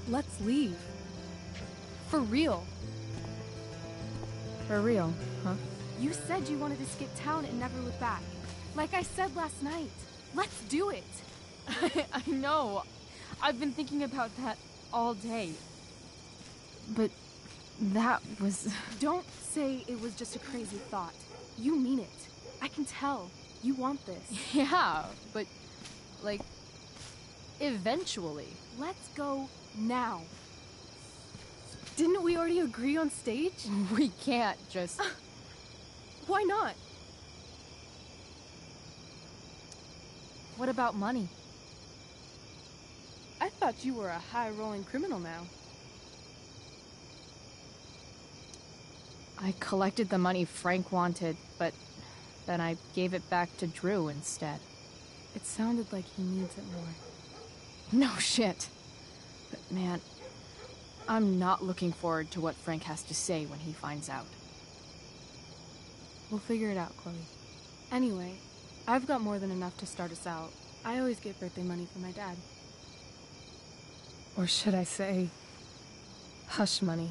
Let's leave. For real. For real, huh? You said you wanted to skip town and never look back. Like I said last night. Let's do it. I know. I've been thinking about that all day. But that was... Don't say it was just a crazy thought. You mean it. I can tell. You want this. Yeah, but... like... eventually. Let's go now. Didn't we already agree on stage? We can't just... Why not? What about money? I thought you were a high-rolling criminal now. I collected the money Frank wanted, but then I gave it back to Drew instead. It sounded like he needs it more. No shit. But man, I'm not looking forward to what Frank has to say when he finds out. We'll figure it out, Chloe. Anyway, I've got more than enough to start us out. I always get birthday money from my dad. Or should I say, hush money.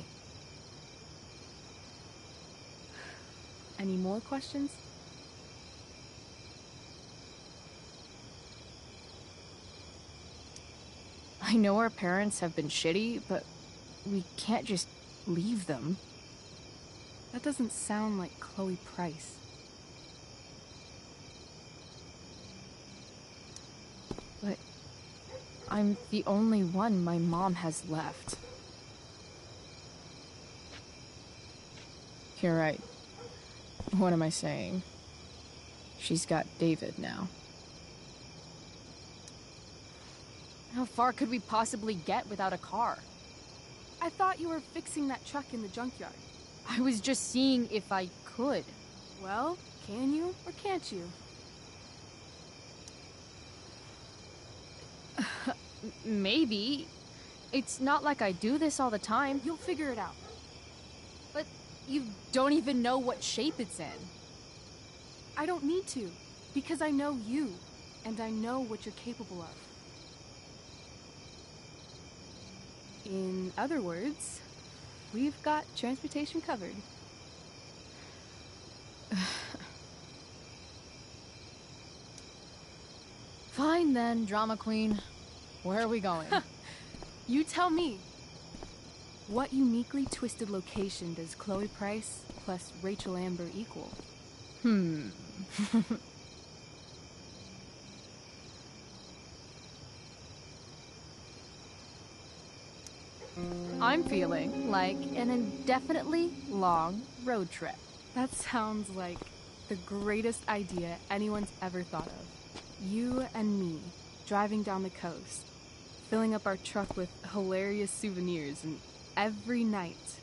Any more questions? I know our parents have been shitty, but we can't just leave them. That doesn't sound like Chloe Price. But I'm the only one my mom has left. You're right. What am I saying? She's got David now. How far could we possibly get without a car? I thought you were fixing that truck in the junkyard. I was just seeing if I could. Well, can you or can't you? Maybe. It's not like I do this all the time. You'll figure it out. But you don't even know what shape it's in. I don't need to, because I know you, and I know what you're capable of. In other words, we've got transportation covered. Fine then, drama queen. Where are we going? You tell me. What uniquely twisted location does Chloe Price plus Rachel Amber equal? I'm feeling like an indefinitely long road trip. That sounds like the greatest idea anyone's ever thought of. You and me, driving down the coast, filling up our truck with hilarious souvenirs, and every night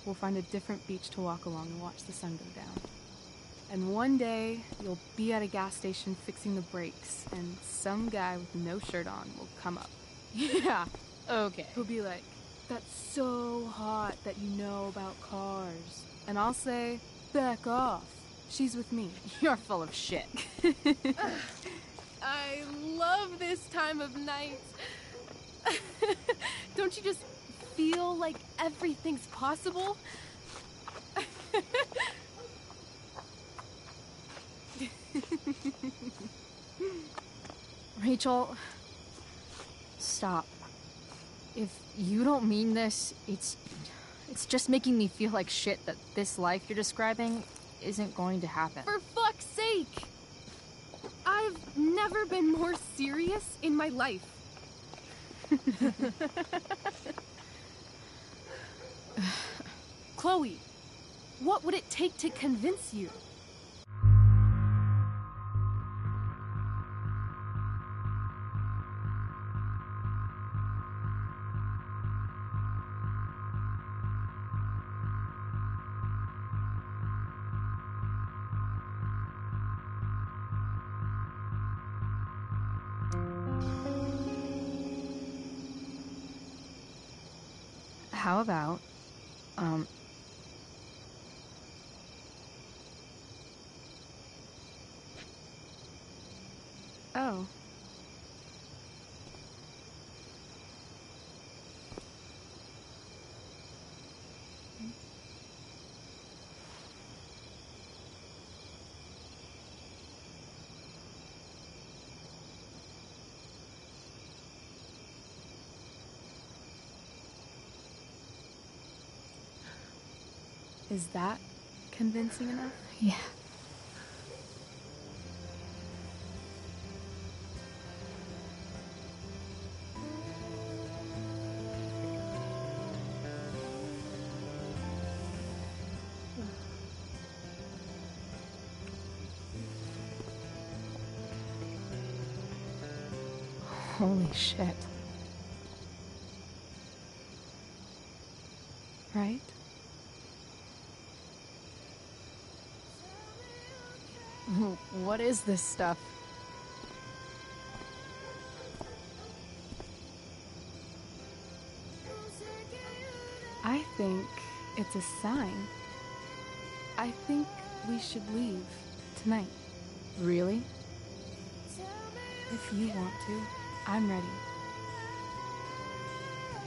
we'll find a different beach to walk along and watch the sun go down. And one day, you'll be at a gas station fixing the brakes, and some guy with no shirt on will come up. Yeah, okay. He'll be like, "That's so hot that you know about cars." And I'll say, "Back off. She's with me." You're full of shit. I love this time of night. Don't you just feel like everything's possible? Rachel, stop. If you don't mean this, it's just making me feel like shit that this life you're describing isn't going to happen. For fuck's sake! I've never been more serious in my life. Chloe, what would it take to convince you? How about, Oh. Is that convincing enough? Yeah. Holy shit. Right? What is this stuff? I think it's a sign. I think we should leave tonight. Really? If you want to, I'm ready.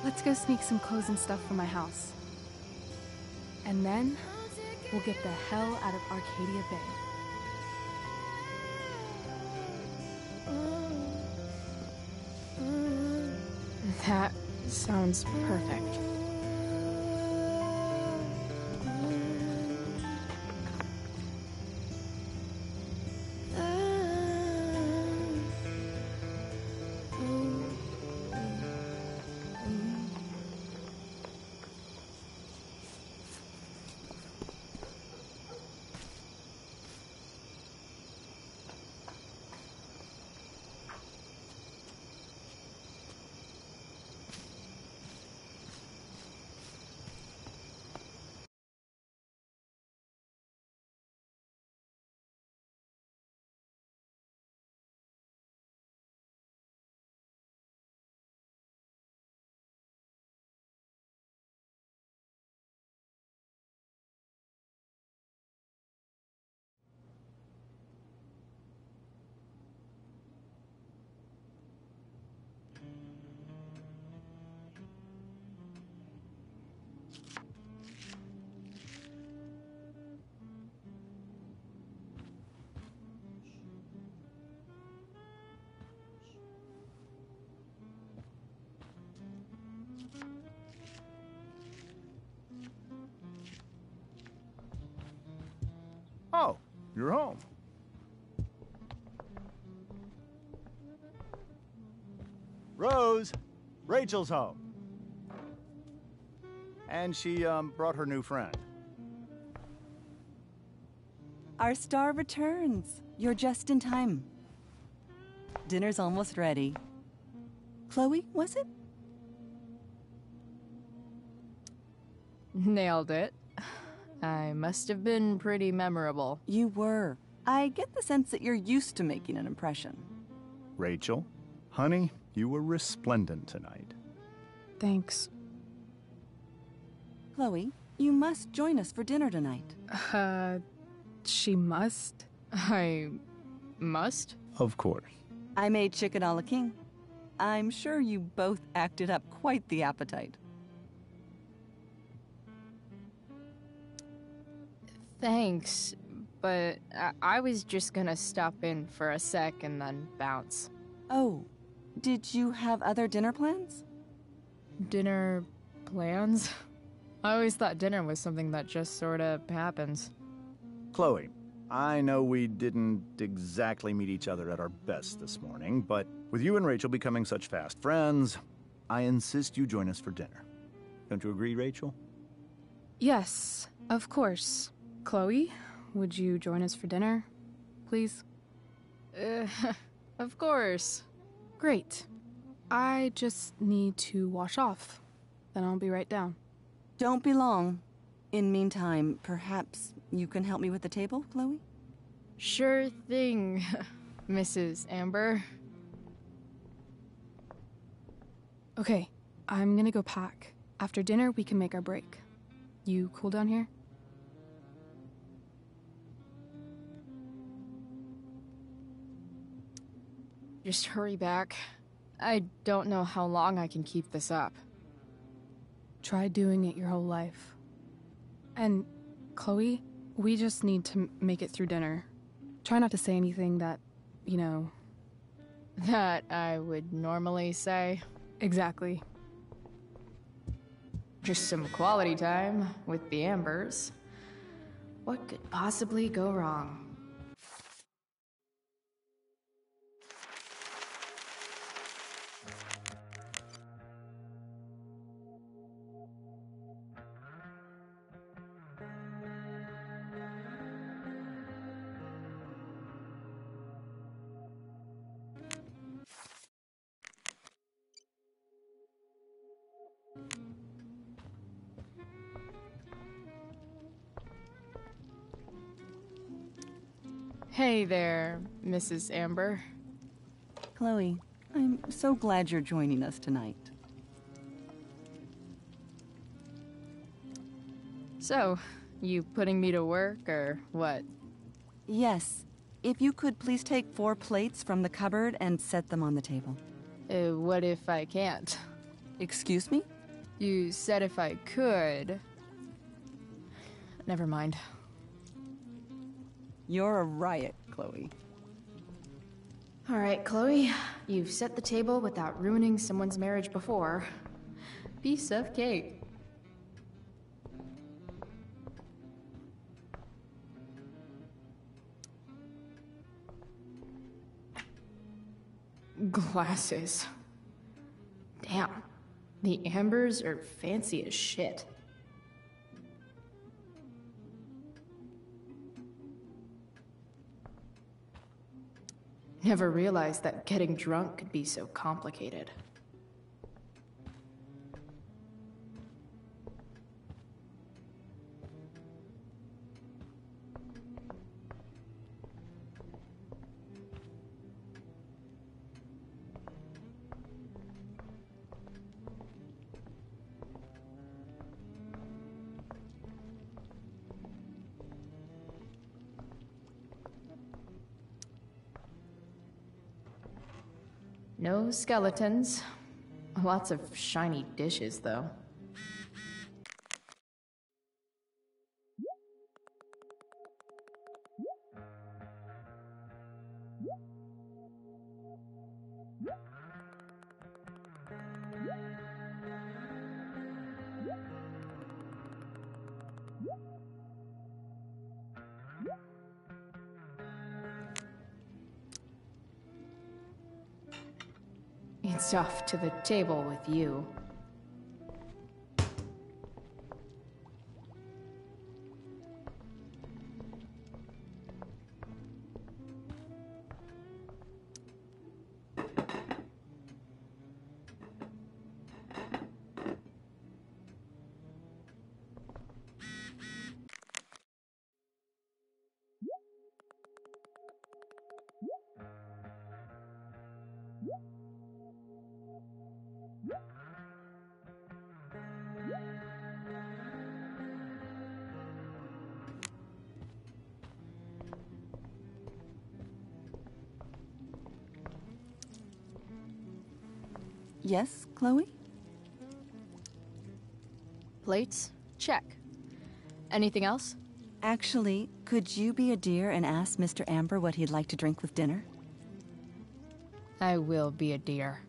Let's go sneak some clothes and stuff from my house. And then, we'll get the hell out of Arcadia Bay. That sounds perfect. Oh, you're home. Rose, Rachel's home. And she, brought her new friend. Our star returns. You're just in time. Dinner's almost ready. Chloe, was it? Nailed it. I must have been pretty memorable. You were. I get the sense that you're used to making an impression. Rachel, honey, you were resplendent tonight. Thanks. Chloe, you must join us for dinner tonight. She must? I must? Of course. I made chicken a la king. I'm sure you both acted up quite the appetite. Thanks, but I was just gonna stop in for a sec and then bounce. Oh, did you have other dinner plans? Dinner plans? I always thought dinner was something that just sorta happens. Chloe, I know we didn't exactly meet each other at our best this morning, but with you and Rachel becoming such fast friends, I insist you join us for dinner. Don't you agree, Rachel? Yes, of course. Chloe, would you join us for dinner, please? Of course. Great. I just need to wash off. Then I'll be right down. Don't be long. In meantime, perhaps you can help me with the table, Chloe? Sure thing, Mrs. Amber. Okay, I'm gonna go pack. After dinner, we can make our break. You cool down here? Just hurry back. I don't know how long I can keep this up. Try doing it your whole life. And, Chloe, we just need to make it through dinner. Try not to say anything that, you know... That I would normally say. Exactly. Just some quality time with the Ambers. What could possibly go wrong? Hey there, Mrs. Amber. Chloe, I'm so glad you're joining us tonight. So, you putting me to work, or what? Yes. If you could please take 4 plates from the cupboard and set them on the table. What if I can't? Excuse me? You said if I could. Never mind. You're a riot, Chloe. All right, Chloe. You've set the table without ruining someone's marriage before. Piece of cake. Glasses. Damn. The Ambers are fancy as shit. Never realized that getting drunk could be so complicated. No skeletons. Lots of shiny dishes, though. It's off to the table with you. Yes, Chloe? Plates? Check. Anything else? Actually, could you be a dear and ask Mr. Amber what he'd like to drink with dinner? I will be a dear.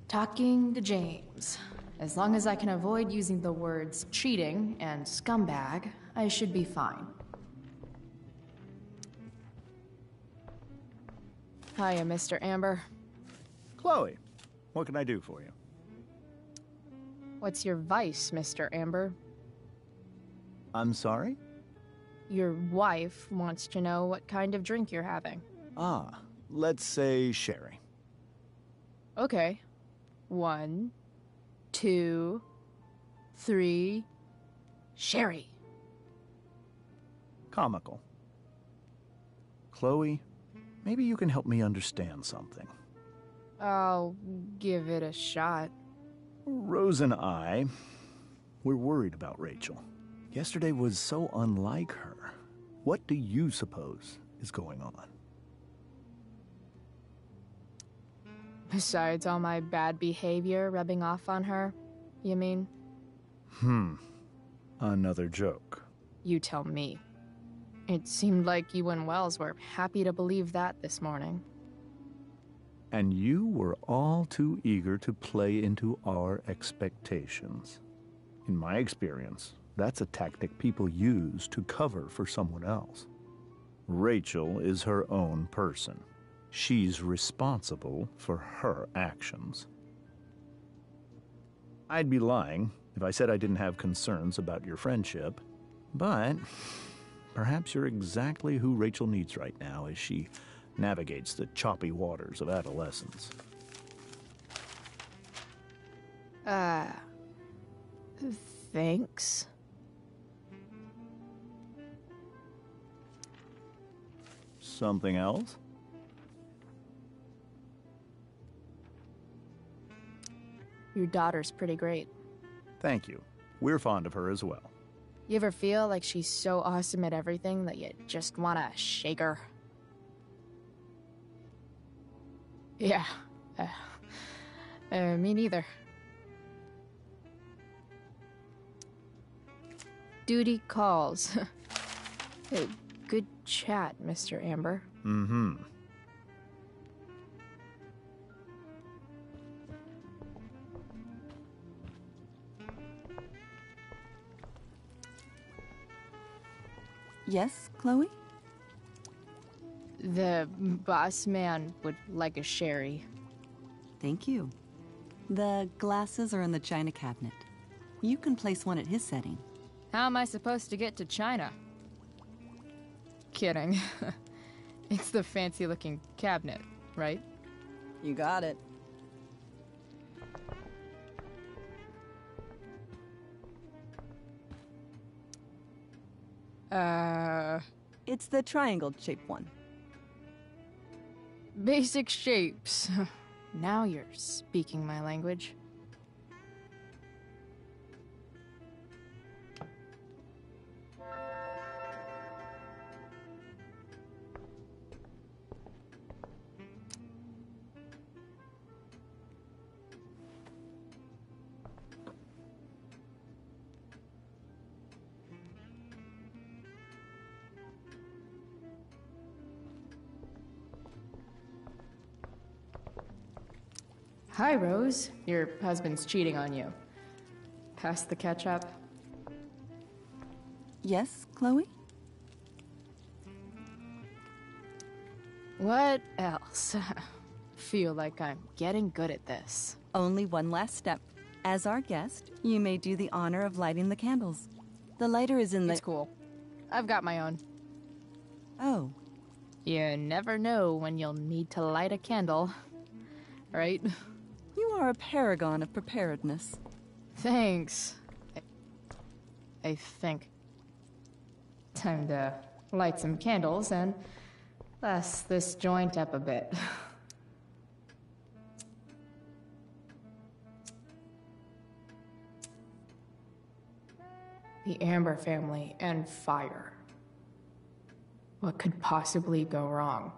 Talking to James. As long as I can avoid using the words cheating and scumbag, I should be fine. Hiya, Mr. Amber. Chloe, what can I do for you? What's your vice, Mr. Amber? I'm sorry? Your wife wants to know what kind of drink you're having. Ah, let's say sherry. Okay. 1, 2, 3... Sherry. Comical. Chloe, maybe you can help me understand something. I'll give it a shot. Rose and I, we're worried about Rachel. Yesterday was so unlike her. What do you suppose is going on? Besides all my bad behavior rubbing off on her, you mean? Another joke. You tell me. It seemed like you and Wells were happy to believe that this morning. And you were all too eager to play into our expectations. In my experience, that's a tactic people use to cover for someone else. Rachel is her own person. She's responsible for her actions. I'd be lying if I said I didn't have concerns about your friendship, but perhaps you're exactly who Rachel needs right now as she navigates the choppy waters of adolescence. Thanks. Something else? Your daughter's pretty great. Thank you. We're fond of her as well. You ever feel like she's so awesome at everything that you just want to shake her? Yeah. Me neither. Duty calls. Good chat, Mr. Amber. Mm-hmm. Yes, Chloe? The boss man would like a sherry. Thank you. The glasses are in the china cabinet. You can place one at his setting. How am I supposed to get to China? Kidding. It's the fancy-looking cabinet, right? You got it. It's the triangle-shaped one. Basic shapes. Now you're speaking my language. Hi, Rose. Your husband's cheating on you. Pass the ketchup. Yes, Chloe? What else? feel like I'm getting good at this. Only one last step. As our guest, you may do the honor of lighting the candles. The lighter is in the... It's cool. I've got my own. Oh. You never know when you'll need to light a candle, right? You are a paragon of preparedness. Thanks. I think. Time to light some candles and bless this joint up a bit. The Amber family and fire. What could possibly go wrong?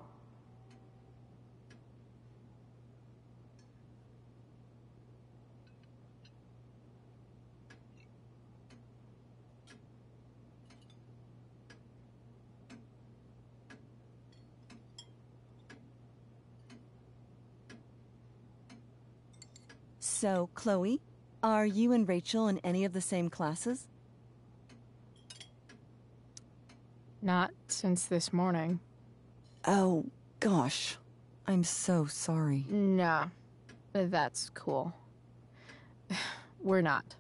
So, Chloe, are you and Rachel in any of the same classes? Not since this morning. Oh, gosh. I'm so sorry. Nah, that's cool. We're not.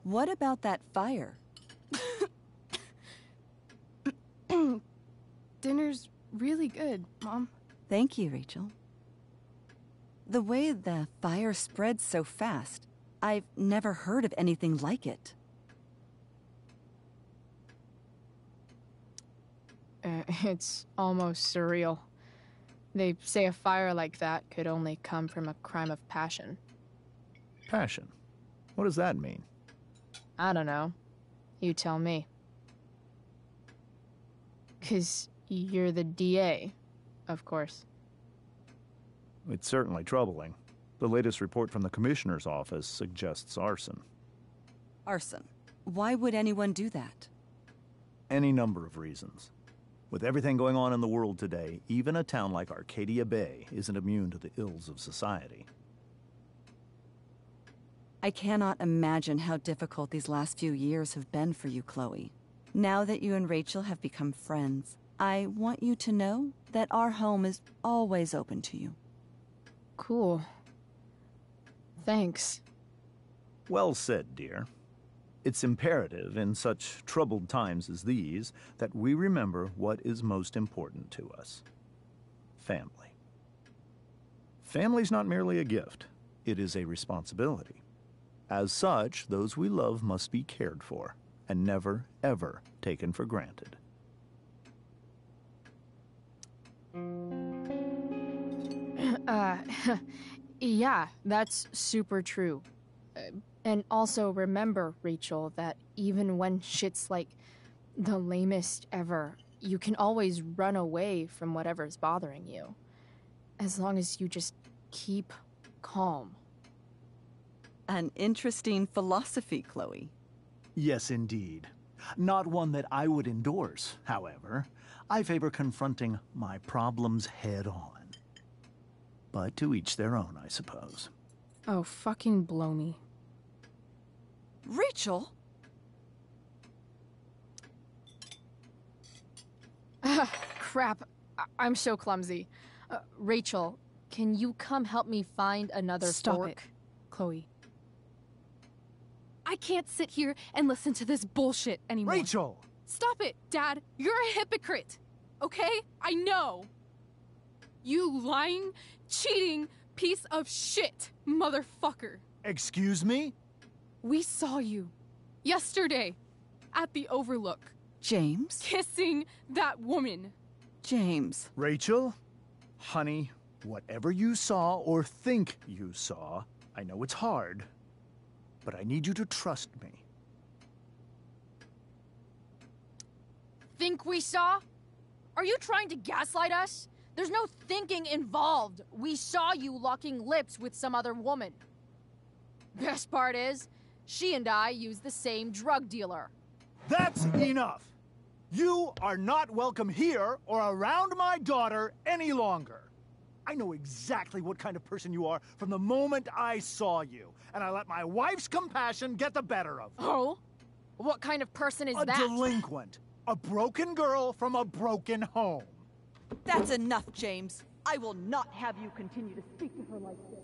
What about that fire? Dinner's really good, Mom. Thank you, Rachel. The way the fire spread so fast, I've never heard of anything like it. It's almost surreal. They say a fire like that could only come from a crime of passion. Passion? What does that mean? I don't know. You tell me. 'Cause you're the DA, of course. It's certainly troubling. The latest report from the Commissioner's office suggests arson. Arson? Why would anyone do that? Any number of reasons. With everything going on in the world today, even a town like Arcadia Bay isn't immune to the ills of society. I cannot imagine how difficult these last few years have been for you, Chloe. Now that you and Rachel have become friends, I want you to know that our home is always open to you. Cool. Thanks. Well said, dear. It's imperative in such troubled times as these that we remember what is most important to us. Family. Family's not merely a gift. It is a responsibility. As such, those we love must be cared for and never, ever taken for granted. Yeah, that's super true. And also remember, Rachel, that even when shit's like the lamest ever, you can always run away from whatever's bothering you. As long as you just keep calm. An interesting philosophy, Chloe. Yes, indeed. Not one that I would endorse, however. I favor confronting my problems head on. But to each their own, I suppose. Oh, fucking blow me. Rachel? Crap. I'm so clumsy. Rachel, can you come help me find another Stop fork? it, Chloe. I can't sit here and listen to this bullshit anymore. Rachel! Stop it, Dad. You're a hypocrite. Okay? I know. You lying, cheating piece of shit, motherfucker. Excuse me? We saw you yesterday at the Overlook. James? Kissing that woman. James. Rachel? Honey, whatever you saw or think you saw, I know it's hard, but I need you to trust me. Think we saw? Are you trying to gaslight us? There's no thinking involved. We saw you locking lips with some other woman. Best part is, she and I use the same drug dealer. That's enough! You are not welcome here or around my daughter any longer. I know exactly what kind of person you are from the moment I saw you, and I let my wife's compassion get the better of me. Oh? What kind of person is A that? delinquent. A broken girl from a broken home. That's enough, James. I will not have you continue to speak to her like this.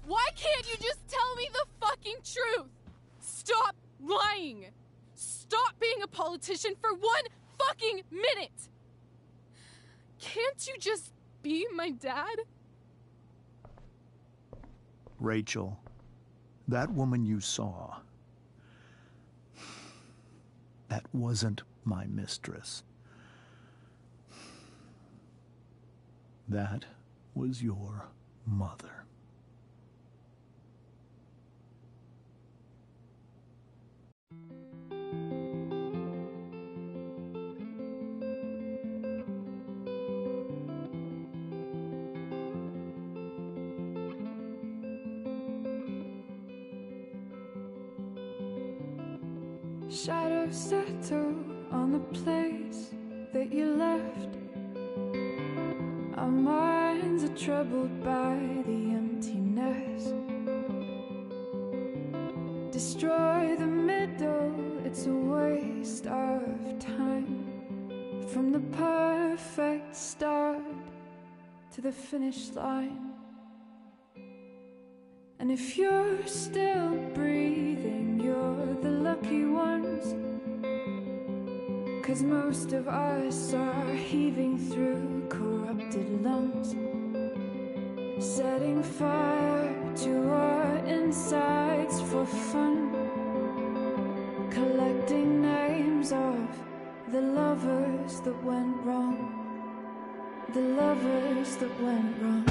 Why can't you just tell me the fucking truth? Stop lying! Stop being a politician for 1 fucking minute! Can't you just be my dad? Rachel, that woman you saw, that wasn't my mistress. That was your mother. Shadows settle on the place that you left. Our minds are troubled by the emptiness. Destroy the middle, it's a waste of time. From the perfect start to the finish line. And if you're still breathing, you're the lucky ones. 'Cause most of us are heaving through corrupted lungs, setting fire to our insides for fun, collecting names of the lovers that went wrong, the lovers that went wrong.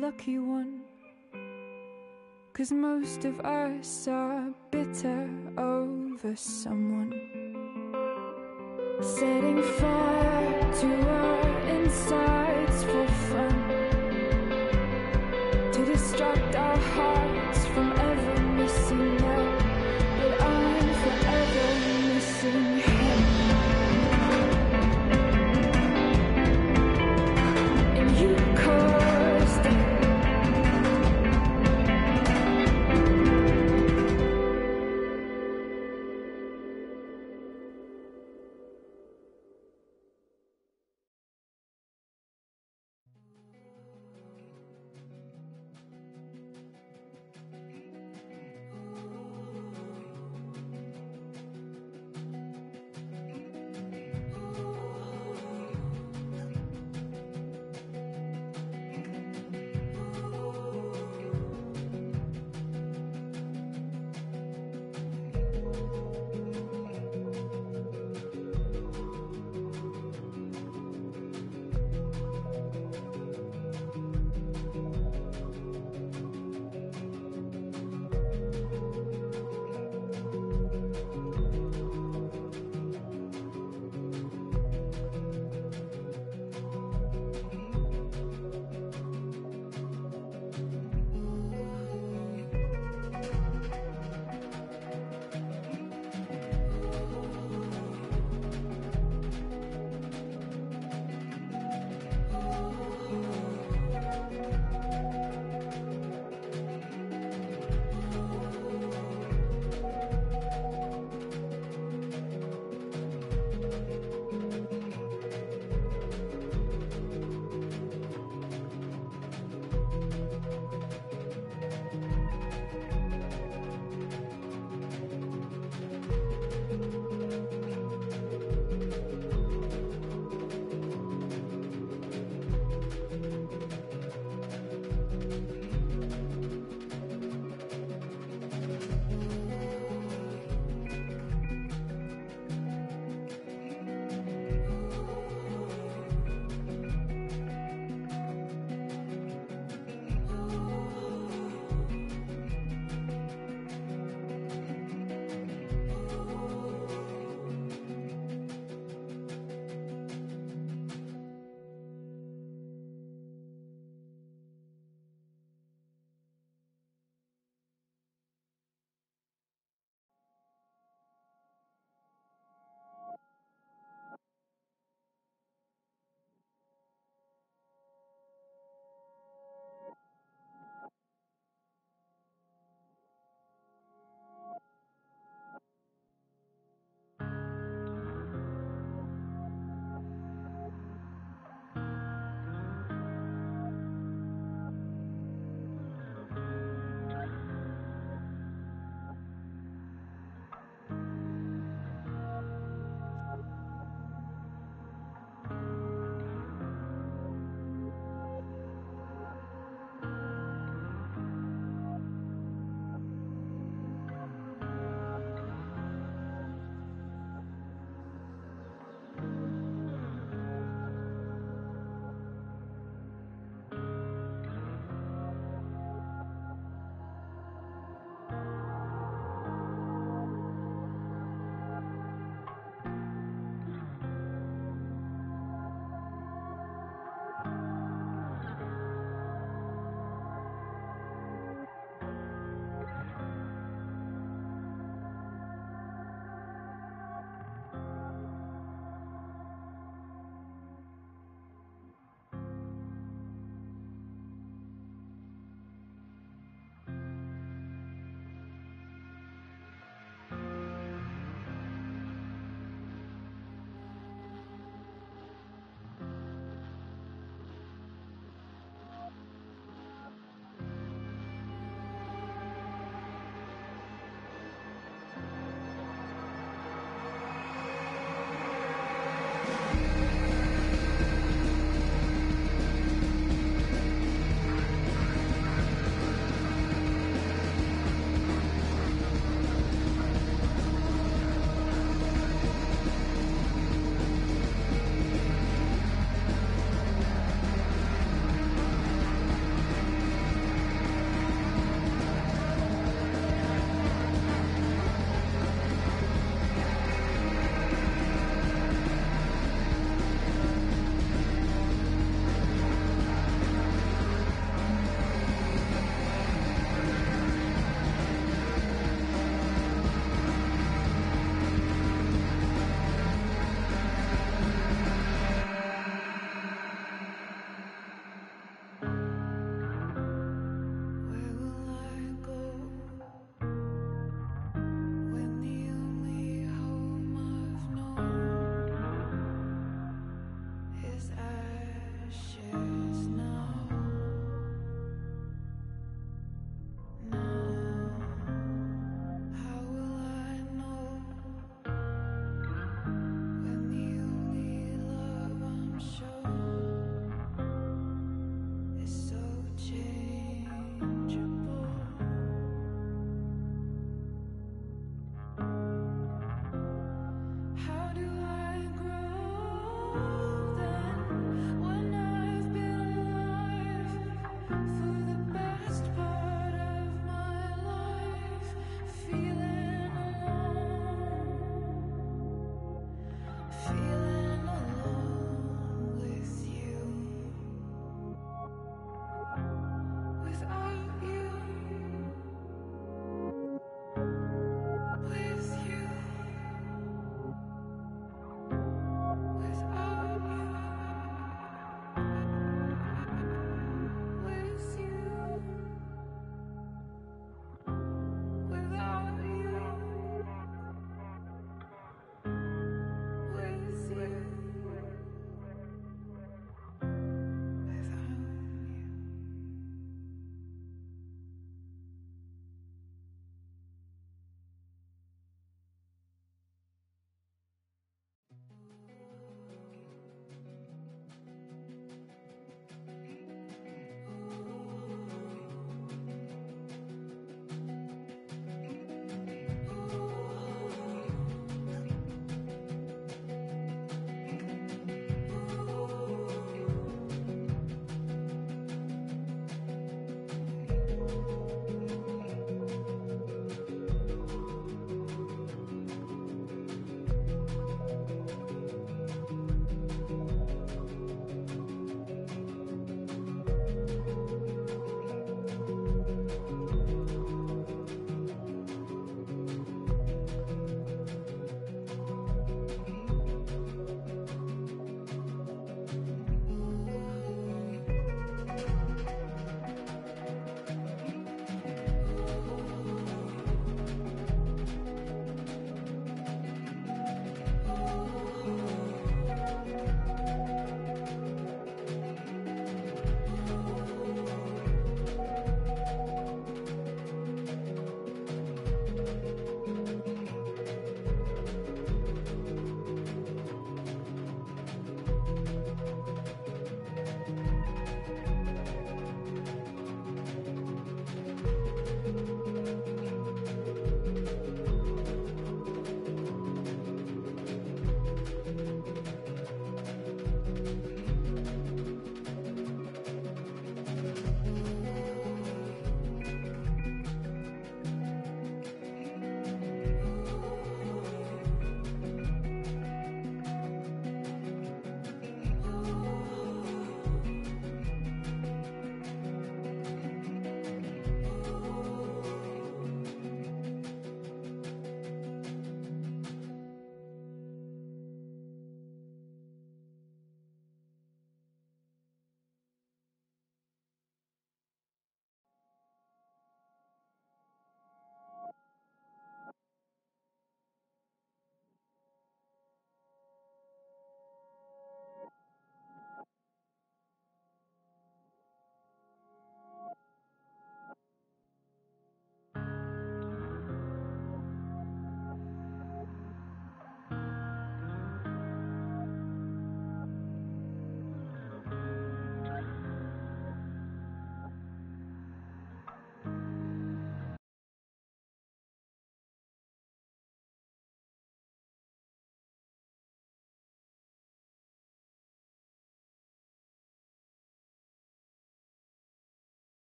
Lucky one, 'cause most of us are bitter over someone, setting fire to our insides for fun, to distract our hearts from ever missing love. But I'm forever missing him. And you caused it.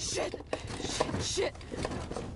Shit! Shit! Shit!